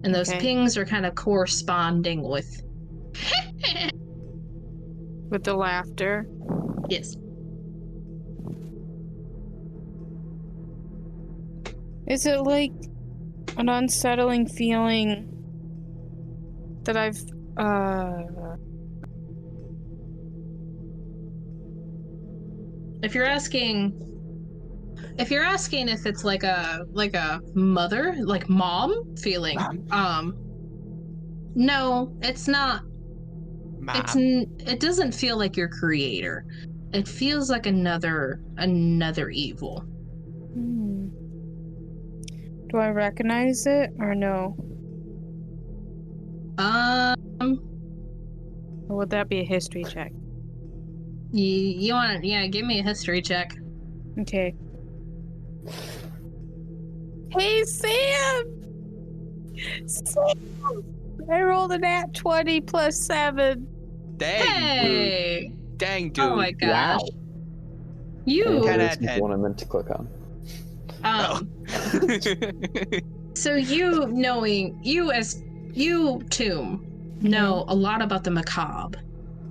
Speaker 2: And those pings are kind of corresponding with...
Speaker 7: With the laughter?
Speaker 2: Yes.
Speaker 7: Is it like an unsettling feeling that I've,
Speaker 2: If you're asking if you're asking if it's like a mother, like mom feeling, no, it's not. It doesn't feel like your creator. It feels like another evil.
Speaker 7: Do I recognize it or no? Or would that be a history check?
Speaker 2: You want to, give me a history check.
Speaker 7: Okay. Hey, Sam! I rolled a nat 20 plus 7.
Speaker 5: Dang,
Speaker 2: Hey!
Speaker 5: dude. Dang, dude.
Speaker 2: Oh my gosh.
Speaker 3: Wow.
Speaker 2: You.
Speaker 3: That
Speaker 5: 10
Speaker 3: is
Speaker 5: out of
Speaker 3: the
Speaker 5: 10.
Speaker 3: one I meant to click on.
Speaker 2: So you, Tomb, know a lot about the macabre.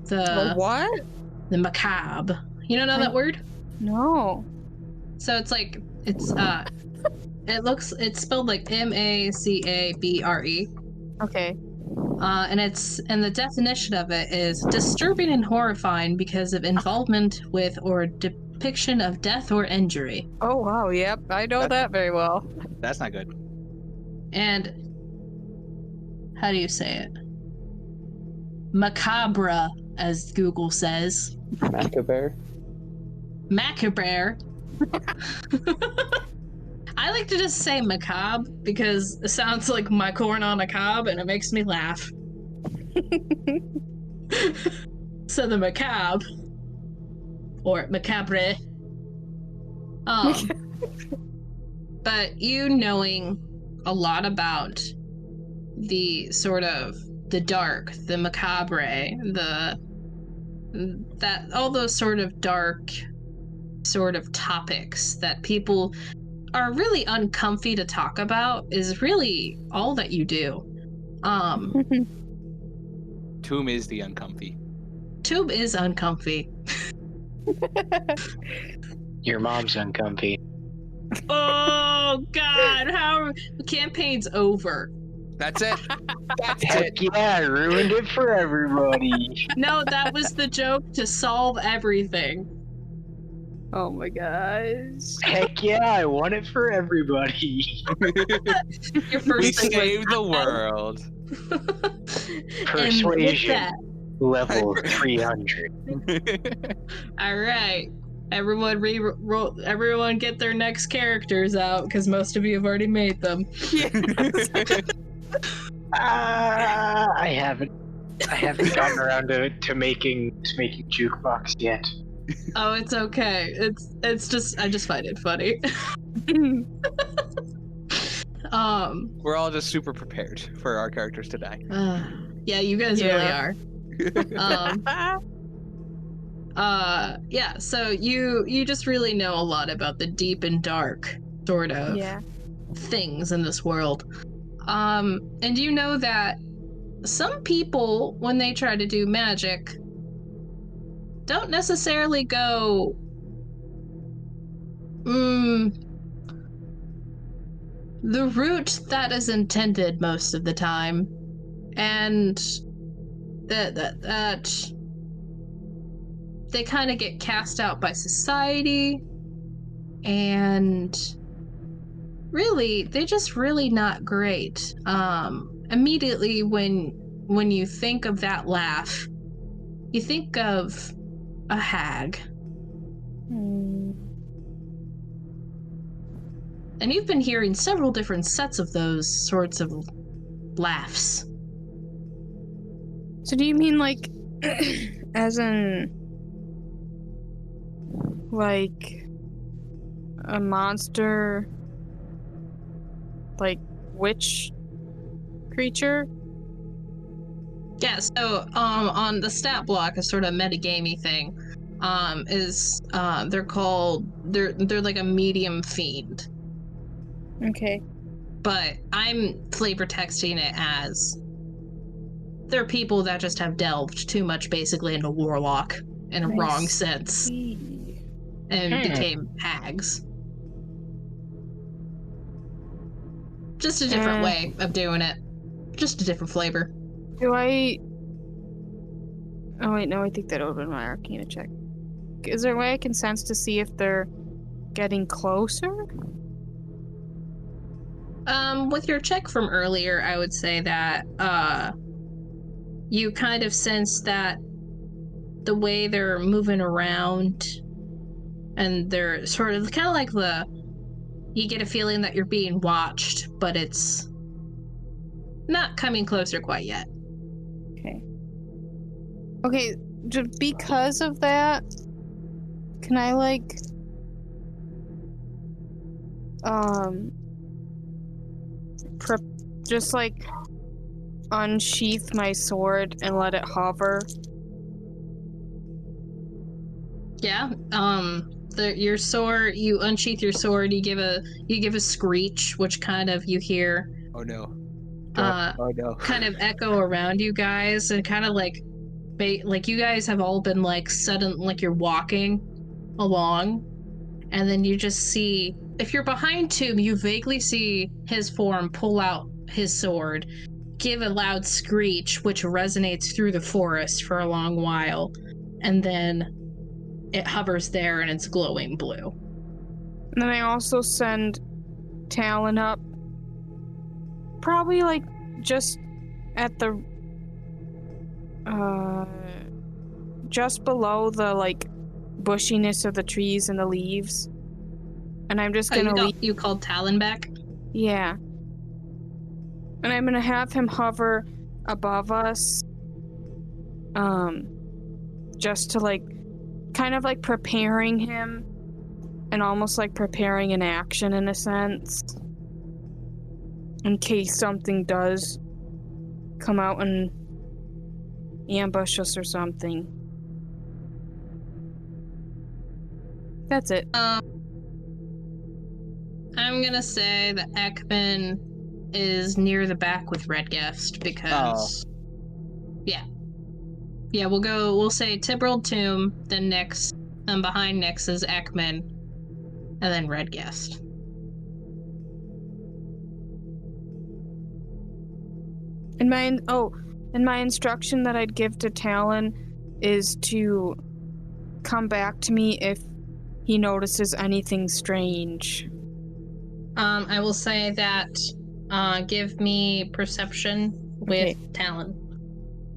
Speaker 7: The what?
Speaker 2: The macabre. You don't know that word?
Speaker 7: No.
Speaker 2: So it's it's spelled like MACABRE.
Speaker 7: Okay.
Speaker 2: And the definition of it is disturbing and horrifying because of involvement with or depiction of death or injury.
Speaker 7: Oh wow, yep, I know that very well.
Speaker 5: That's not good.
Speaker 2: And how do you say it? Macabre, as Google says.
Speaker 3: Macabre?
Speaker 2: Macabre. I like to just say macabre because it sounds like my corn on a cob and it makes me laugh. So the macabre, or macabre, but you knowing a lot about the sort of the dark, the macabre, all those sort of dark sort of topics that people are really uncomfy to talk about is really all that you do.
Speaker 5: Tomb is the uncomfy.
Speaker 2: Tomb is uncomfy.
Speaker 4: Your mom's uncomfy.
Speaker 2: Oh God! How campaign's over?
Speaker 5: That's it. That's
Speaker 4: Heck
Speaker 5: it.
Speaker 4: yeah, I ruined it for everybody.
Speaker 2: No, that was the joke to solve everything.
Speaker 7: Oh my gosh.
Speaker 4: Heck yeah, I won it for everybody.
Speaker 2: Your first
Speaker 5: We
Speaker 2: thing
Speaker 5: saved the
Speaker 2: was,
Speaker 5: world.
Speaker 4: Persuasion level 300.
Speaker 2: All right, everyone get their next characters out because most of you have already made them.
Speaker 4: I haven't gotten around to making jukebox yet.
Speaker 2: Oh, it's okay. It's just I just find it funny.
Speaker 5: We're all just super prepared for our characters to die.
Speaker 2: Yeah, you guys really are. Yeah, so you just really know a lot about the deep and dark sort of things in this world. And you know that some people, when they try to do magic, don't necessarily go the route that is intended most of the time, and that they kind of get cast out by society, and really they're just really not great. Immediately when you think of that laugh, you think of a hag. And you've been hearing several different sets of those sorts of laughs.
Speaker 7: So do you mean like as in like a monster, like witch creature?
Speaker 2: Yeah, so on the stat block, a sort of metagamey thing, is they're like a medium fiend.
Speaker 7: Okay.
Speaker 2: But I'm flavor texting it as they're people that just have delved too much basically into warlock in a wrong sense and became hags. Just a different way of doing it. Just a different flavor.
Speaker 7: Do I... Oh wait, no, I think that would have been my Arcana check. Is there a way I can sense to see if they're getting closer?
Speaker 2: With your check from earlier, I would say that you kind of sense that the way they're moving around and they're sort of kind of like you get a feeling that you're being watched, but it's not coming closer quite yet.
Speaker 7: Okay, because of that, can I just unsheath my sword and let it hover?
Speaker 2: Yeah. Your sword. You unsheath your sword. You give a screech, which kind of you hear.
Speaker 5: Oh no.
Speaker 2: Oh no. Kind of echo around you guys, and kind of like you guys have all been you're walking along, and then you just see, if you're behind Tomb, you vaguely see his form pull out his sword, give a loud screech, which resonates through the forest for a long while, and then it hovers there and it's glowing blue.
Speaker 7: And then I also send Talon up, probably just at the just below the bushiness of the trees and the leaves, and I'm just gonna
Speaker 2: you called Talon back?
Speaker 7: Yeah. And I'm gonna have him hover above us, just to kind of preparing him, and almost preparing an action in a sense, in case something does come out and ambush us or something. That's it.
Speaker 2: I'm gonna say that Ekman is near the back with Redguest because yeah, we'll say Tibrold, Tomb, then Nyx, and behind Nyx is Ekman, and then Redguest.
Speaker 7: And my instruction that I'd give to Talon is to come back to me if he notices anything strange.
Speaker 2: I will say that give me perception with Talon.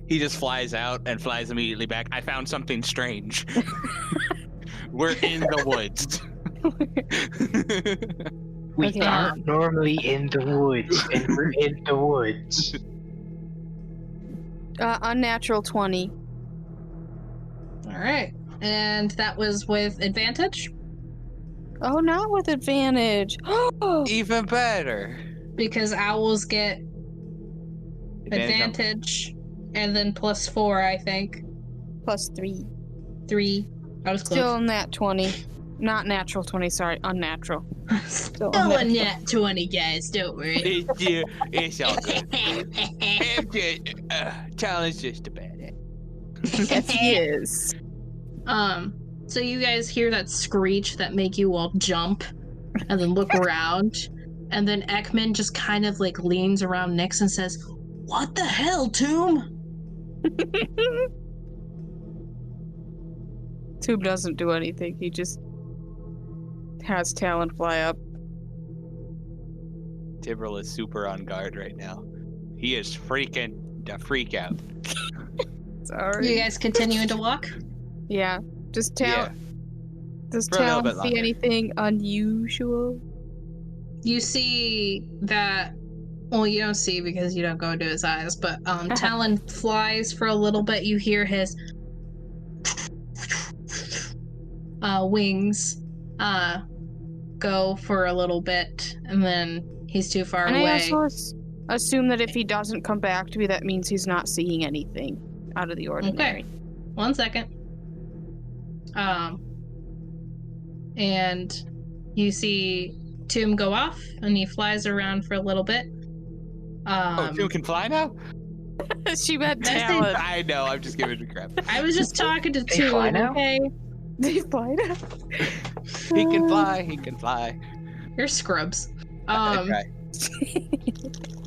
Speaker 5: He just flies out and flies immediately back. I found something strange. We're in the woods.
Speaker 4: We aren't normally in the woods, and we're in the woods.
Speaker 7: Unnatural 20.
Speaker 2: Alright. And that was with advantage?
Speaker 7: Oh, not with advantage.
Speaker 5: Even better.
Speaker 2: Because owls get advantage and then +4, I think.
Speaker 7: +3.
Speaker 2: 3. I was close.
Speaker 7: Still nat 20. Not natural 20, sorry. Unnatural.
Speaker 2: Still a nat 20, guys. Don't worry.
Speaker 5: It's all good. Talon's just a badass.
Speaker 7: Yes, he is.
Speaker 2: So you guys hear that screech that make you all jump and then look around, and then Ekman just kind of leans around Nyx and says, "What the hell, Tomb?"
Speaker 7: Tomb doesn't do anything. He just has Talon fly up.
Speaker 5: Tibrold is super on guard right now. He is freaking the freak out.
Speaker 7: Sorry.
Speaker 2: You guys continuing to walk?
Speaker 7: Yeah. Does Talon
Speaker 5: longer.
Speaker 7: see anything unusual?
Speaker 2: You see that, well, you don't see because you don't go into his eyes, but Talon flies for a little bit. You hear his wings go for a little bit, and then he's too far away.
Speaker 7: I also assume that if he doesn't come back to me, that means he's not seeing anything out of the ordinary.
Speaker 2: Okay. 1 second. And you see Tomb go off, and he flies around for a little bit.
Speaker 5: Tomb can fly now?
Speaker 7: She meant Talon.
Speaker 5: I know, I'm just giving it crap.
Speaker 2: I was just talking to
Speaker 4: They
Speaker 2: Tomb,
Speaker 4: fly now?
Speaker 2: okay?
Speaker 7: They fly now?
Speaker 5: He can fly.
Speaker 2: You're scrubs.
Speaker 5: Okay.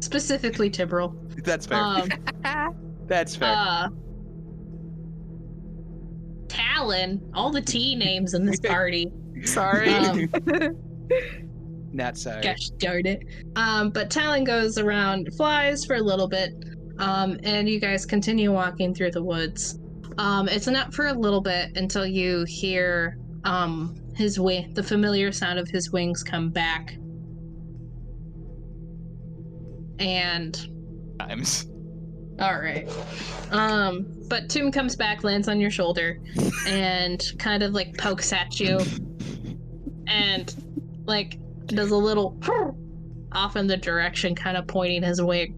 Speaker 2: Specifically Tibrold.
Speaker 5: That's fair. That's fair.
Speaker 2: Talon, all the T names in this party.
Speaker 7: Sorry.
Speaker 5: Not sorry.
Speaker 2: Gosh darn it. But Talon goes around, flies for a little bit, and you guys continue walking through the woods. It's not for a little bit until you hear the familiar sound of his wings come back. And
Speaker 5: Times.
Speaker 2: all right. But Toom comes back, lands on your shoulder, and kind of like pokes at you, and like does a little off in the direction, kind of pointing his wing.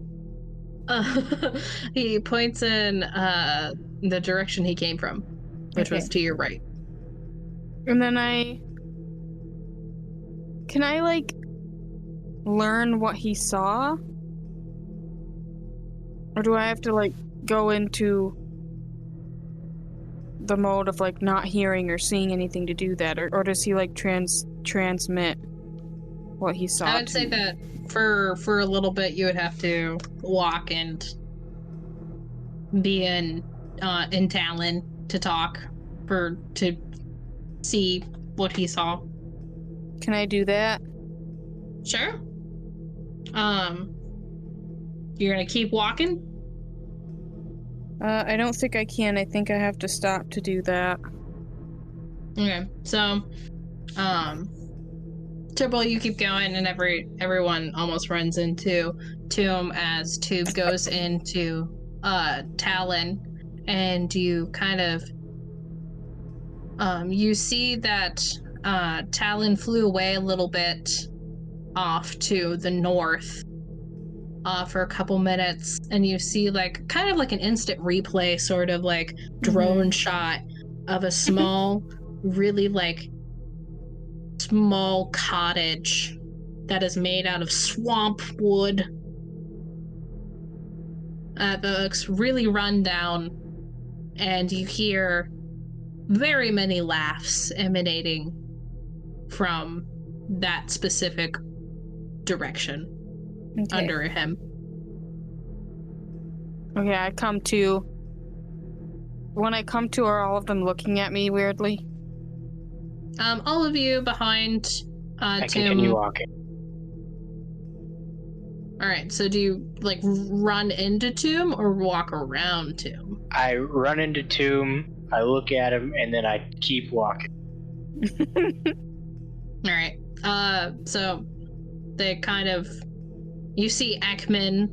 Speaker 2: He points in the direction he came from, which was to your right.
Speaker 7: And then can I like learn what he saw? Or do I have to like go into the mode of like not hearing or seeing anything to do that? Or does he like transmit what he saw?
Speaker 2: I would say that for a little bit you would have to walk and be in Talon to talk to see what he saw.
Speaker 7: Can I do that?
Speaker 2: Sure. You're gonna keep walking?
Speaker 7: I don't think I can. I think I have to stop to do that.
Speaker 2: Okay, so Turbo, you keep going, and everyone almost runs into Toom as Tube goes into Talon, and you kind of you see that Talon flew away a little bit off to the north for a couple minutes, and you see like kind of like an instant replay sort of like drone shot of a small really like small cottage that is made out of swamp wood that looks really run down, and you hear very many laughs emanating from that specific direction under him.
Speaker 7: Okay, when I come to, are all of them looking at me weirdly?
Speaker 2: All of you behind
Speaker 4: I
Speaker 2: Tim.
Speaker 4: continue walking.
Speaker 2: All right, so do you like run into Toom or walk around Toom?
Speaker 4: I run into Toom, I look at him, and then I keep walking.
Speaker 2: All right. So they kind of, you see Ekman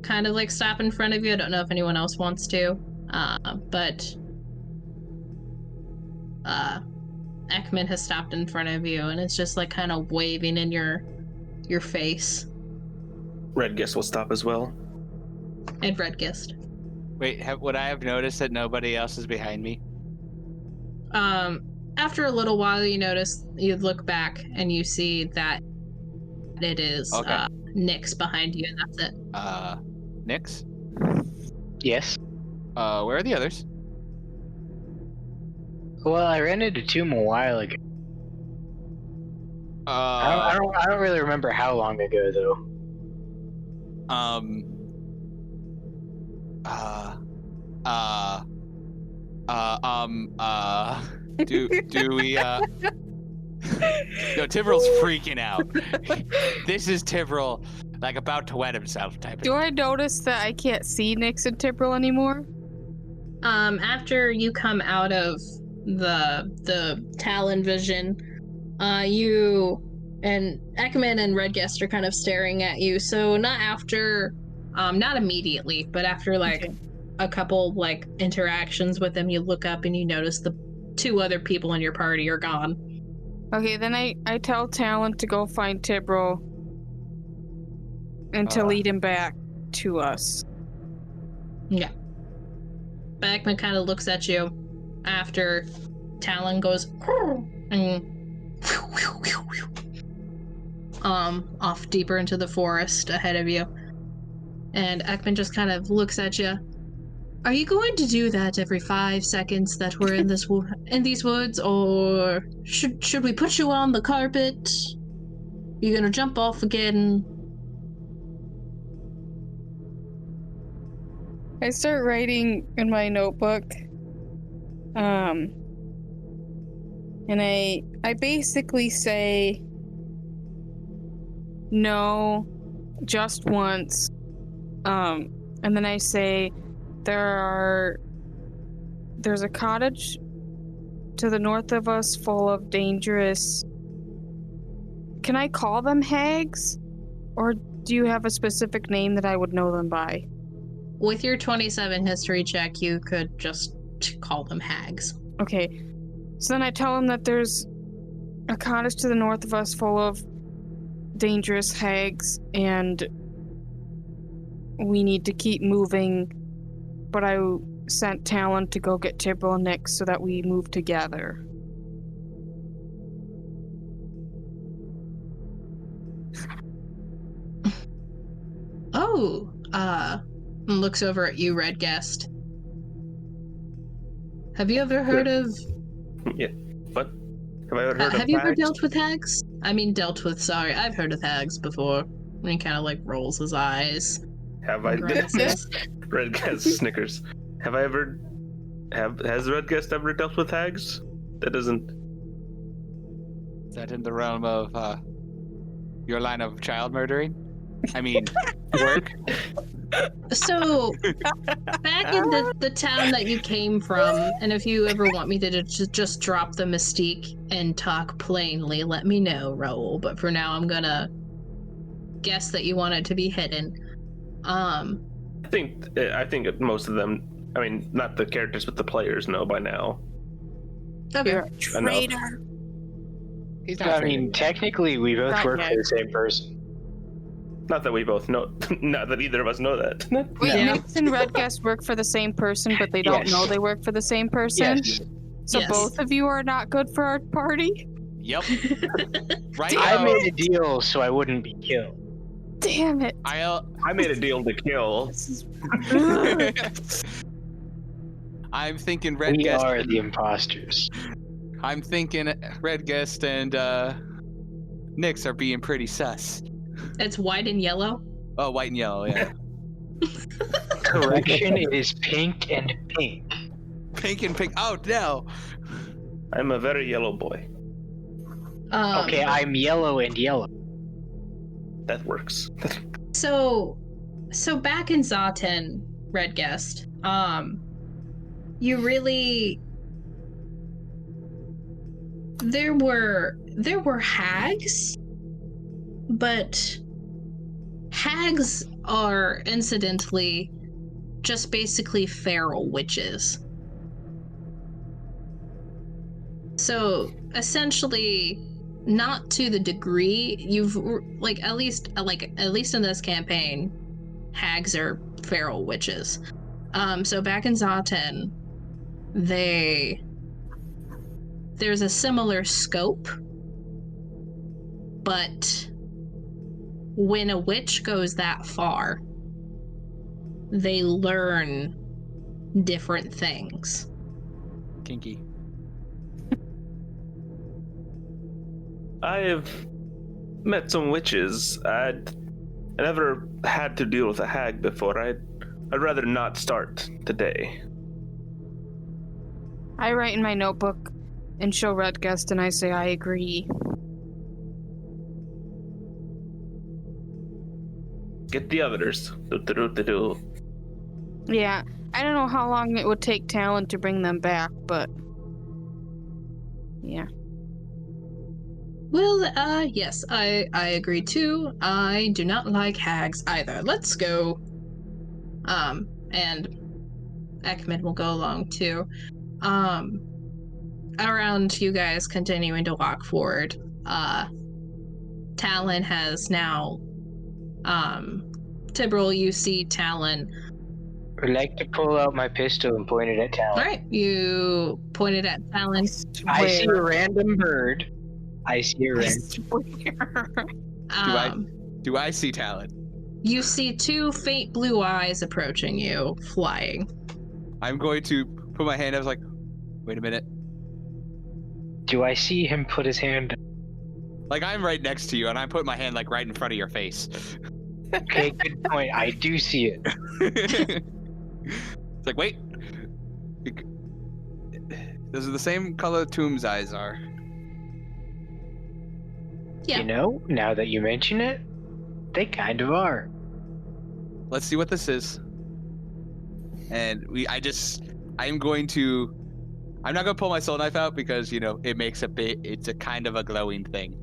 Speaker 2: kind of like stop in front of you. I don't know if anyone else wants to, but Ekman has stopped in front of you, and it's just like kind of waving in your face.
Speaker 6: Redgist will stop as well.
Speaker 2: And Redgist.
Speaker 5: Wait, would I have noticed that nobody else is behind me?
Speaker 2: After a little while, you look back and you see that it is Nyx behind you, and that's it.
Speaker 5: Nyx?
Speaker 4: Yes?
Speaker 5: Where are the others?
Speaker 4: Well, I ran into Toom a while ago. I don't really remember how long ago though.
Speaker 5: Do we No, Tivrel's freaking out. This is Tivrel like about to wet himself type of
Speaker 7: Do I notice that I can't see Nyx and Tivrel anymore?
Speaker 2: After you come out of the Talon vision, you and Ekman and Redgist are kind of staring at you. So not immediately, but after like a couple like interactions with them, you look up and you notice the two other people in your party are gone.
Speaker 7: Okay, then I tell Talon to go find Tivrel and to lead him back to us.
Speaker 2: Yeah. Ekman kind of looks at you after Talon goes and off deeper into the forest ahead of you. And Ekman just kind of looks at you. Are you going to do that every 5 seconds that we're in this in these woods, or should we put you on the carpet? You gonna jump off again?
Speaker 7: I start writing in my notebook. And I basically say no just once. And then I say there's a cottage to the north of us full of dangerous... Can I call them hags? Or do you have a specific name that I would know them by?
Speaker 2: With your 27 history check, you could just call them hags.
Speaker 7: Okay. So then I tell them that there's a cottage to the north of us full of dangerous hags, and we need to keep moving, but I sent Talon to go get Tibble and Nick so that we move together.
Speaker 2: Oh, looks over at you, Red Guest. Have you ever heard of...
Speaker 6: Yeah. What? Have I ever heard of
Speaker 2: Have you ever
Speaker 6: hags?
Speaker 2: dealt with hags? I mean, sorry, I've heard of hags before. And he kind of like rolls his eyes.
Speaker 6: Have I?
Speaker 2: Grimaces.
Speaker 6: Red Guest snickers. Have I ever? Has Red Guest ever dealt with hags? That doesn't.
Speaker 5: Is that in the realm of your line of child murdering? I mean, work.
Speaker 2: So, back in the town that you came from, and if you ever want me to just drop the mystique and talk plainly, let me know, Raoul. But for now, I'm gonna guess that you want it to be hidden.
Speaker 6: I think most of them. I mean, not the characters, but the players know by now.
Speaker 2: Okay.
Speaker 7: You're a traitor.
Speaker 5: He's not
Speaker 4: I
Speaker 5: traitor.
Speaker 4: mean, technically, we both
Speaker 7: Not
Speaker 4: work
Speaker 7: yet.
Speaker 4: for the same person.
Speaker 6: Not that we both know. Not that either of us know that.
Speaker 7: Wait,
Speaker 2: Yeah.
Speaker 7: Nix and Redguest work for the same person, but they don't
Speaker 4: Yes.
Speaker 7: know they work for the same person?
Speaker 4: Yes.
Speaker 7: So
Speaker 2: Yes.
Speaker 7: both of you are not good for our party?
Speaker 5: Yep. Right.
Speaker 4: I made a deal so I wouldn't be killed.
Speaker 7: Damn it.
Speaker 6: I made a deal to kill.
Speaker 7: This is...
Speaker 5: I'm thinking Red
Speaker 4: We
Speaker 5: Guest.
Speaker 4: are the imposters.
Speaker 5: I'm thinking Red Guest and Nyx are being pretty sus.
Speaker 2: It's white and yellow.
Speaker 5: Oh, white and yellow, yeah.
Speaker 4: Correction, it is pink and pink.
Speaker 5: Pink and pink. Oh no.
Speaker 6: I'm a very yellow boy.
Speaker 4: Okay, I'm yellow and yellow.
Speaker 6: That works.
Speaker 2: So back in Zaten, Red Guest, you really... There were hags, but hags are incidentally just basically feral witches. So essentially, not to the degree you've at least in this campaign, hags are feral witches. So back in Zaten, there's a similar scope, but when a witch goes that far, they learn different things.
Speaker 5: Kinky.
Speaker 6: I've met some witches. I never had to deal with a hag before. I'd rather not start today.
Speaker 7: I write in my notebook and show Redguest and I say I agree.
Speaker 6: Get the others. Do.
Speaker 7: Yeah, I don't know how long it would take Talon to bring them back, but... Yeah.
Speaker 2: Well, yes, I agree too. I do not like hags either. Let's go. And Ekman will go along too. Around you guys continuing to walk forward, Talon has now, Tibril, you see Talon.
Speaker 4: I'd like to pull out my pistol and point it at Talon.
Speaker 2: Alright, you pointed at Talon.
Speaker 4: I see a random bird. I see a random...
Speaker 5: Do I see Talon?
Speaker 2: You see two faint blue eyes approaching you, flying.
Speaker 5: I'm going to put my hand up, like, wait a minute.
Speaker 4: Do I see him put his hand...
Speaker 5: Like, I'm right next to you, and I'm putting my hand, like, right in front of your face.
Speaker 4: Okay, good point. I do see it.
Speaker 5: It's like, wait. Those are the same color Tomb's eyes are.
Speaker 2: Yeah.
Speaker 4: You know, now that you mention it, they kind of are.
Speaker 5: Let's see what this is. And I'm not gonna pull my soul knife out because, it makes it's a kind of a glowing thing.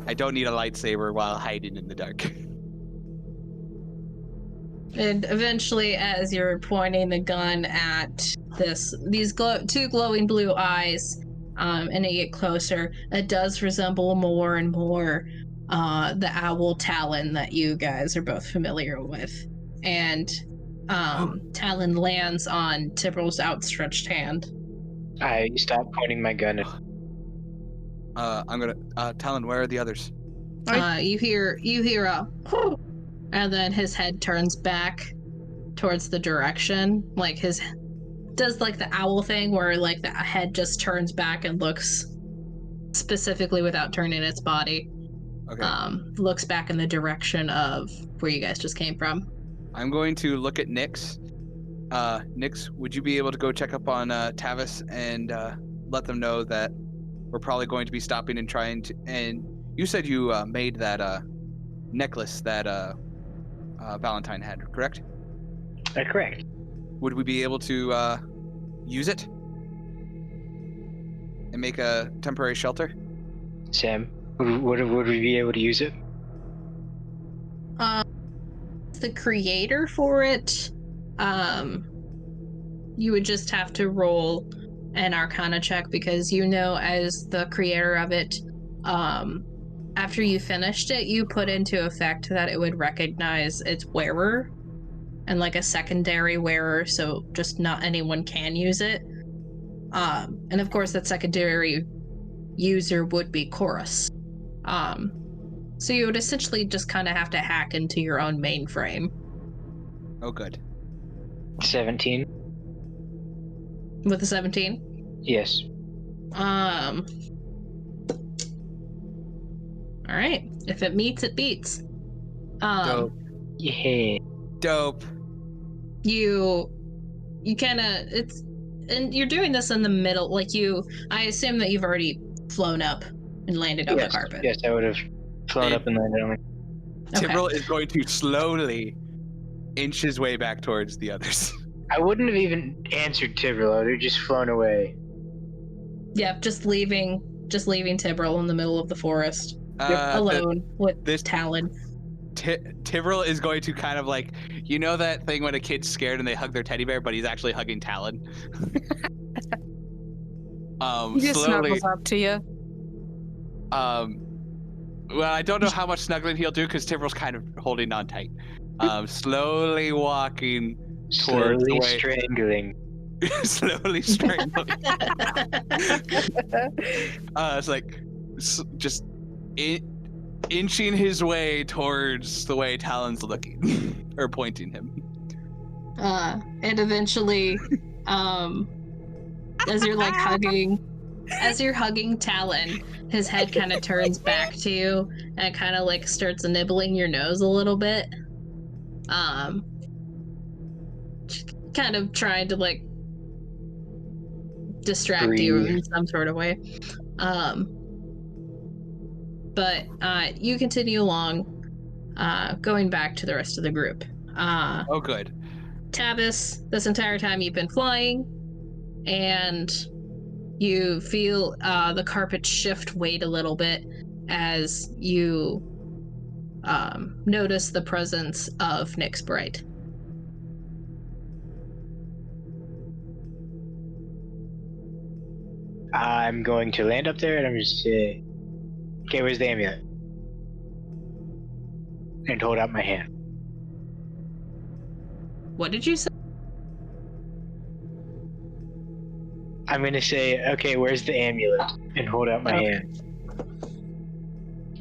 Speaker 5: I don't need a lightsaber while hiding in the dark.
Speaker 2: And eventually, as you're pointing the gun at these two glowing blue eyes, and you get closer, it does resemble more and more the owl Talon that you guys are both familiar with. And Talon lands on Tibral's outstretched hand.
Speaker 4: I stop pointing my gun at
Speaker 5: Talon, where are the others?
Speaker 2: You hear a and then his head turns back towards the direction, does like the owl thing where like the head just turns back and looks specifically without turning its body.
Speaker 5: Okay.
Speaker 2: Looks back in the direction of where you guys just came from.
Speaker 5: I'm going to look at Nyx. Nyx, would you be able to go check up on Tavis and let them know that we're probably going to be stopping and trying to... And you said you made that necklace that Valentine had, correct?
Speaker 4: correct.
Speaker 5: Would we be able to use it? And make a temporary shelter?
Speaker 4: Sam, would we be able to use it?
Speaker 2: The creator for it, you would just have to roll an Arcana check because as the creator of it, after you finished it, you put into effect that it would recognize its wearer and like a secondary wearer, so just not anyone can use it. And of course that secondary user would be Chorus. So you would essentially just kind of have to hack into your own mainframe.
Speaker 5: Oh, good.
Speaker 4: 17.
Speaker 2: With the 17?
Speaker 4: Yes.
Speaker 2: Alright. If it meets, it beats.
Speaker 5: Dope.
Speaker 4: Yeah.
Speaker 5: Dope.
Speaker 2: You kinda and you're doing this in the middle, I assume that you've already flown up and landed on the carpet.
Speaker 4: Yes, I would have flown up and landed on it.
Speaker 5: Tibril is going to slowly inch his way back towards the others.
Speaker 4: I wouldn't have even answered Tibril. I would have just flown away.
Speaker 2: Yeah, just leaving Tibril in the middle of the forest. Alone with this Talon.
Speaker 5: Tibril is going to kind of like, that thing when a kid's scared and they hug their teddy bear, but he's actually hugging Talon.
Speaker 7: He just
Speaker 5: slowly
Speaker 7: snuggles up to you.
Speaker 5: Well, I don't know how much snuggling he'll do because Tibril's kind of holding on tight. Slowly walking towards the way.
Speaker 4: Strangling.
Speaker 5: Slowly strangling. It's like just inching his way towards the way Talon's looking or pointing him.
Speaker 2: And eventually, as you're hugging Talon, his head kind of turns back to you and kind of starts nibbling your nose a little bit. Kind of trying to distract you in some sort of way. But you continue along, going back to the rest of the group.
Speaker 5: Oh, good.
Speaker 2: Tavis, this entire time you've been flying, and you feel the carpet shift weight a little bit as you notice the presence of Nyx Bright.
Speaker 4: I'm going to land up there and I'm just say, okay, where's the amulet? And hold out my hand.
Speaker 2: What did you say?
Speaker 4: I'm gonna say, okay, where's the amulet? And hold out my hand.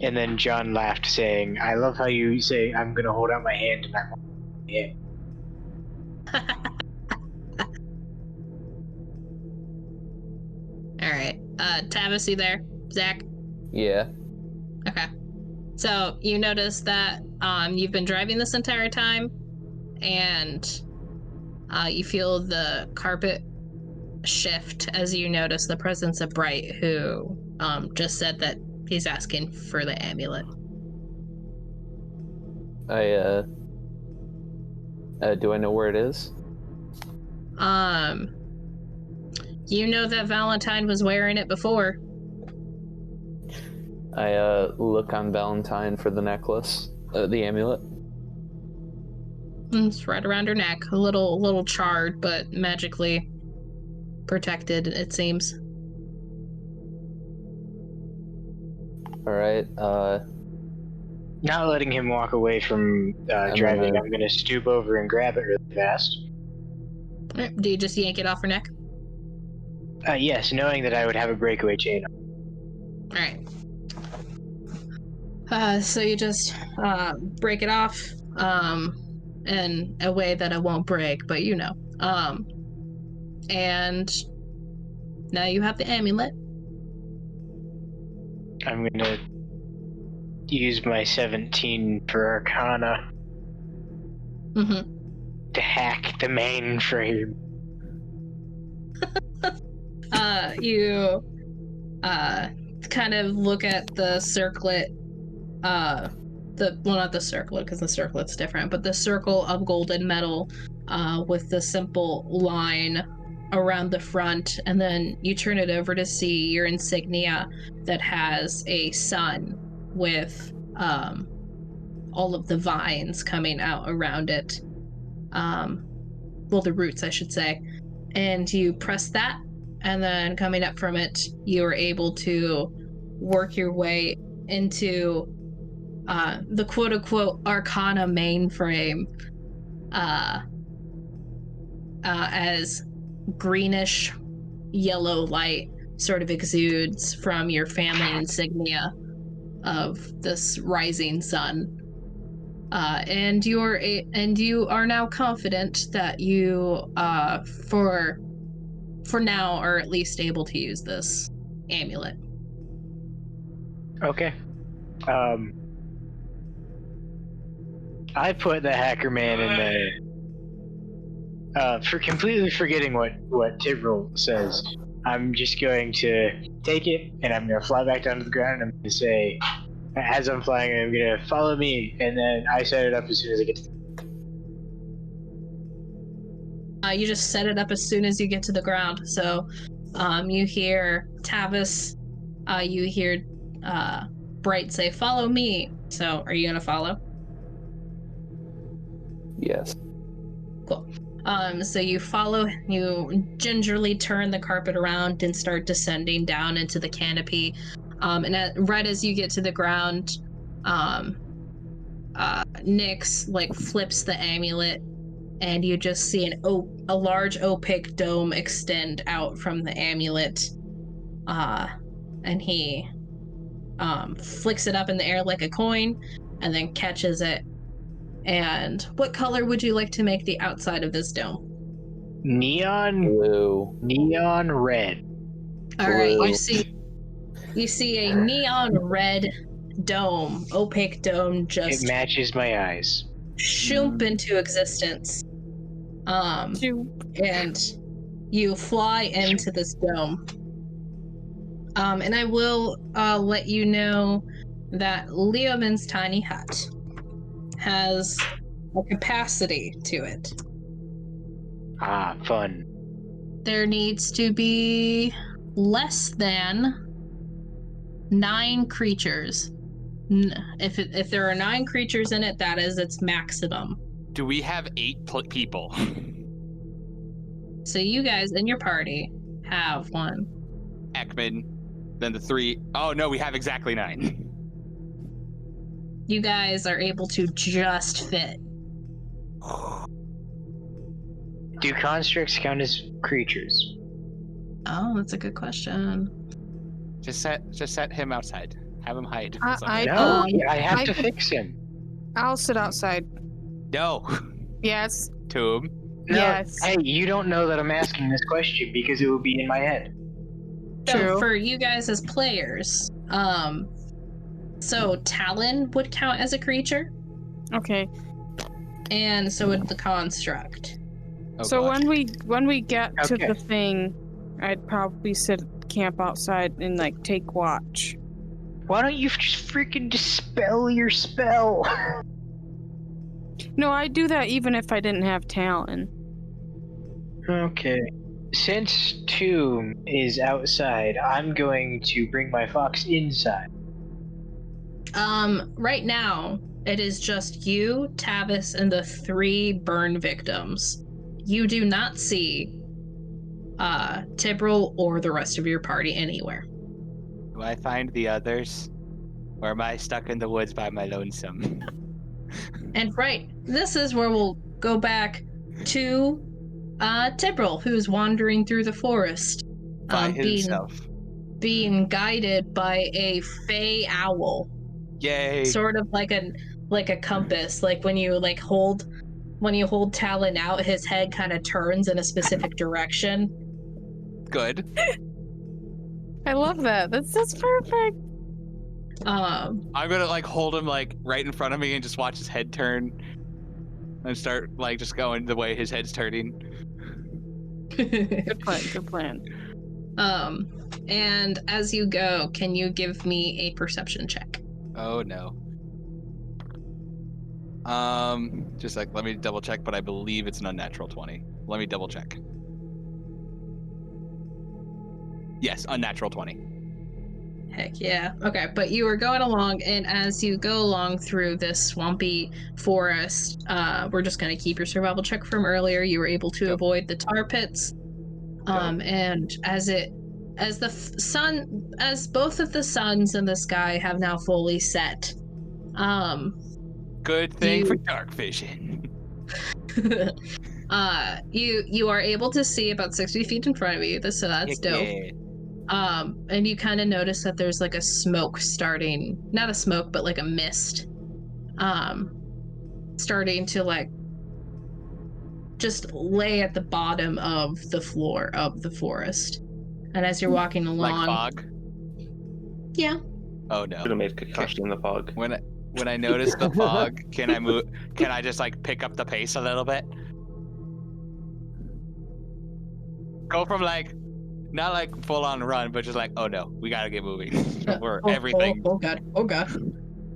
Speaker 4: And then John laughed, saying, I love how you say, I'm gonna hold out my hand and I'm holding my hand.
Speaker 2: Alright. Tavis, you there? Zach?
Speaker 3: Yeah.
Speaker 2: Okay. So you notice that you've been driving this entire time, and you feel the carpet shift as you notice the presence of Bright, who just said that he's asking for the amulet.
Speaker 3: Do I know where it is?
Speaker 2: You know that Valentine was wearing it before.
Speaker 3: I look on Valentine for the necklace, the amulet.
Speaker 2: It's right around her neck, a little charred, but magically protected, it seems.
Speaker 3: All right.
Speaker 4: Not letting him walk away from driving, I'm gonna stoop over and grab it really fast.
Speaker 2: Do you just yank it off her neck?
Speaker 4: Yes, knowing that I would have a breakaway chain.
Speaker 2: Alright. So you just break it off in a way that it won't break, but you know. And now you have the amulet.
Speaker 4: I'm gonna use my 17 for Arcana to hack the mainframe.
Speaker 2: You kind of look at the circlet, not the circlet, because the circlet's different, but the circle of golden metal with the simple line around the front, and then you turn it over to see your insignia that has a sun with all of the vines coming out around it. Well, the roots, I should say. And you press that, and then coming up from it, you are able to work your way into the quote-unquote Arcana mainframe as greenish yellow light sort of exudes from your family insignia of this rising sun. And you are now confident that you, for now, are at least able to use this amulet.
Speaker 4: Okay. I put the hacker man in the... for completely forgetting what Tyrrell says, I'm just going to take it, and I'm going to fly back down to the ground, and I'm going to say, as I'm flying, I'm going to follow me, and then I set it up as soon as I get to the...
Speaker 2: You just set it up as soon as you get to the ground. So you hear Tavis, you hear Bright say, follow me. So are you going to follow?
Speaker 3: Yes.
Speaker 2: Cool. So you follow, you gingerly turn the carpet around and start descending down into the canopy. And right as you get to the ground, Nyx flips the amulet, and you just see a large opaque dome extend out from the amulet. And he flicks it up in the air like a coin, and then catches it. And what color would you like to make the outside of this dome?
Speaker 4: Neon
Speaker 3: blue.
Speaker 4: Neon red.
Speaker 2: All right, you see a neon red dome, opaque dome, just
Speaker 4: it matches my eyes.
Speaker 2: Shoop into existence. And you fly into this dome. And I will let you know that Leomin's tiny hut has a capacity to it.
Speaker 4: Ah, fun.
Speaker 2: There needs to be less than 9 creatures. If there are 9 creatures in it, that is its maximum.
Speaker 5: Do we have 8 people?
Speaker 2: So you guys in your party have 1.
Speaker 5: Ekman, then the 3. Oh no, we have exactly 9.
Speaker 2: You guys are able to just fit.
Speaker 4: Do constructs count as creatures?
Speaker 2: Oh, that's a good question.
Speaker 5: Just set him outside. Have him hide.
Speaker 4: I have to fix him.
Speaker 7: I'll sit outside.
Speaker 5: No.
Speaker 7: Yes.
Speaker 5: To him.
Speaker 4: No,
Speaker 7: yes.
Speaker 4: Hey, you don't know that I'm asking this question because it will be in my head.
Speaker 2: So
Speaker 7: True.
Speaker 2: for you guys as players, so Talon would count as a creature,
Speaker 7: Okay.
Speaker 2: and so would the construct.
Speaker 5: Oh,
Speaker 7: So
Speaker 5: God.
Speaker 7: when we get to
Speaker 4: Okay.
Speaker 7: the thing, I'd probably camp outside and like take watch.
Speaker 4: Why don't you just freaking dispel your spell?
Speaker 7: No, I'd do that even if I didn't have Talon.
Speaker 4: Okay. Since Tomb is outside, I'm going to bring my fox inside.
Speaker 2: Right now, it is just you, Tavis, and the 3 burn victims. You do not see Tibril or the rest of your party anywhere.
Speaker 5: Do I find the others? Or am I stuck in the woods by my lonesome?
Speaker 2: And right, this is where we'll go back to Tibril, who's wandering through the forest.
Speaker 5: By himself.
Speaker 2: Being guided by a fey owl.
Speaker 5: Yay!
Speaker 2: Sort of like a compass. Like when you hold Talon out, his head kind of turns in a specific direction.
Speaker 5: Good.
Speaker 7: I love that. That's perfect.
Speaker 5: I'm gonna like hold him like right in front of me and just watch his head turn and start like just going the way his head's turning.
Speaker 7: Good plan.
Speaker 2: And as you go, can you give me a perception check?
Speaker 5: Oh no. Just like let me double check, but I believe it's an unnatural 20. Let me double check. Yes, unnatural 20.
Speaker 2: Heck yeah. Okay, but you were going along, and as you go along through this swampy forest, we're just going to keep your survival check from earlier. You were able to avoid the tar pits. And as both of the suns in the sky have now fully set,
Speaker 5: good thing for dark vision.
Speaker 2: you are able to see about 60 feet in front of you, so that's dope.
Speaker 5: Yeah.
Speaker 2: And you kind of notice that there's like a smoke starting, not a smoke, but like a mist, starting to like just lay at the bottom of the floor of the forest. And as you're walking along,
Speaker 5: Like fog?
Speaker 2: Yeah.
Speaker 5: Oh no.
Speaker 6: Should have made Kakashi in the fog.
Speaker 5: When I notice the fog, can I move? Can I just like pick up the pace a little bit? Go from like, not like full on run, but just like, oh no, we gotta get moving. Everything.
Speaker 2: Oh god.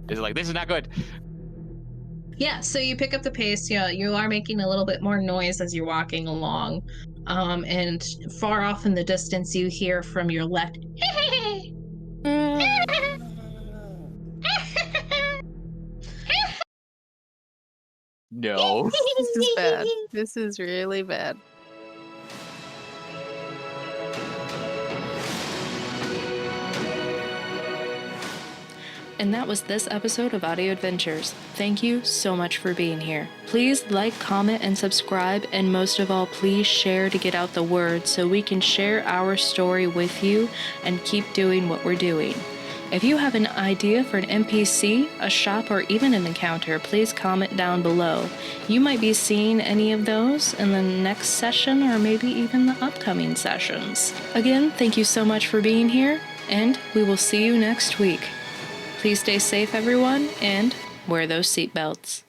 Speaker 5: Is like, this is not good.
Speaker 2: Yeah, so you pick up the pace. Yeah, you are making a little bit more noise as you're walking along. And far off in the distance, you hear from your left.
Speaker 5: No.
Speaker 7: This is bad. This is really bad.
Speaker 1: And that was this episode of Audio Adventures. Thank you so much for being here. Please like, comment, and subscribe, and most of all, please share to get out the word so we can share our story with you and keep doing what we're doing. If you have an idea for an NPC, a shop, or even an encounter, please comment down below. You might be seeing any of those in the next session or maybe even the upcoming sessions. Again, thank you so much for being here, and we will see you next week. Please stay safe, everyone, and wear those seatbelts.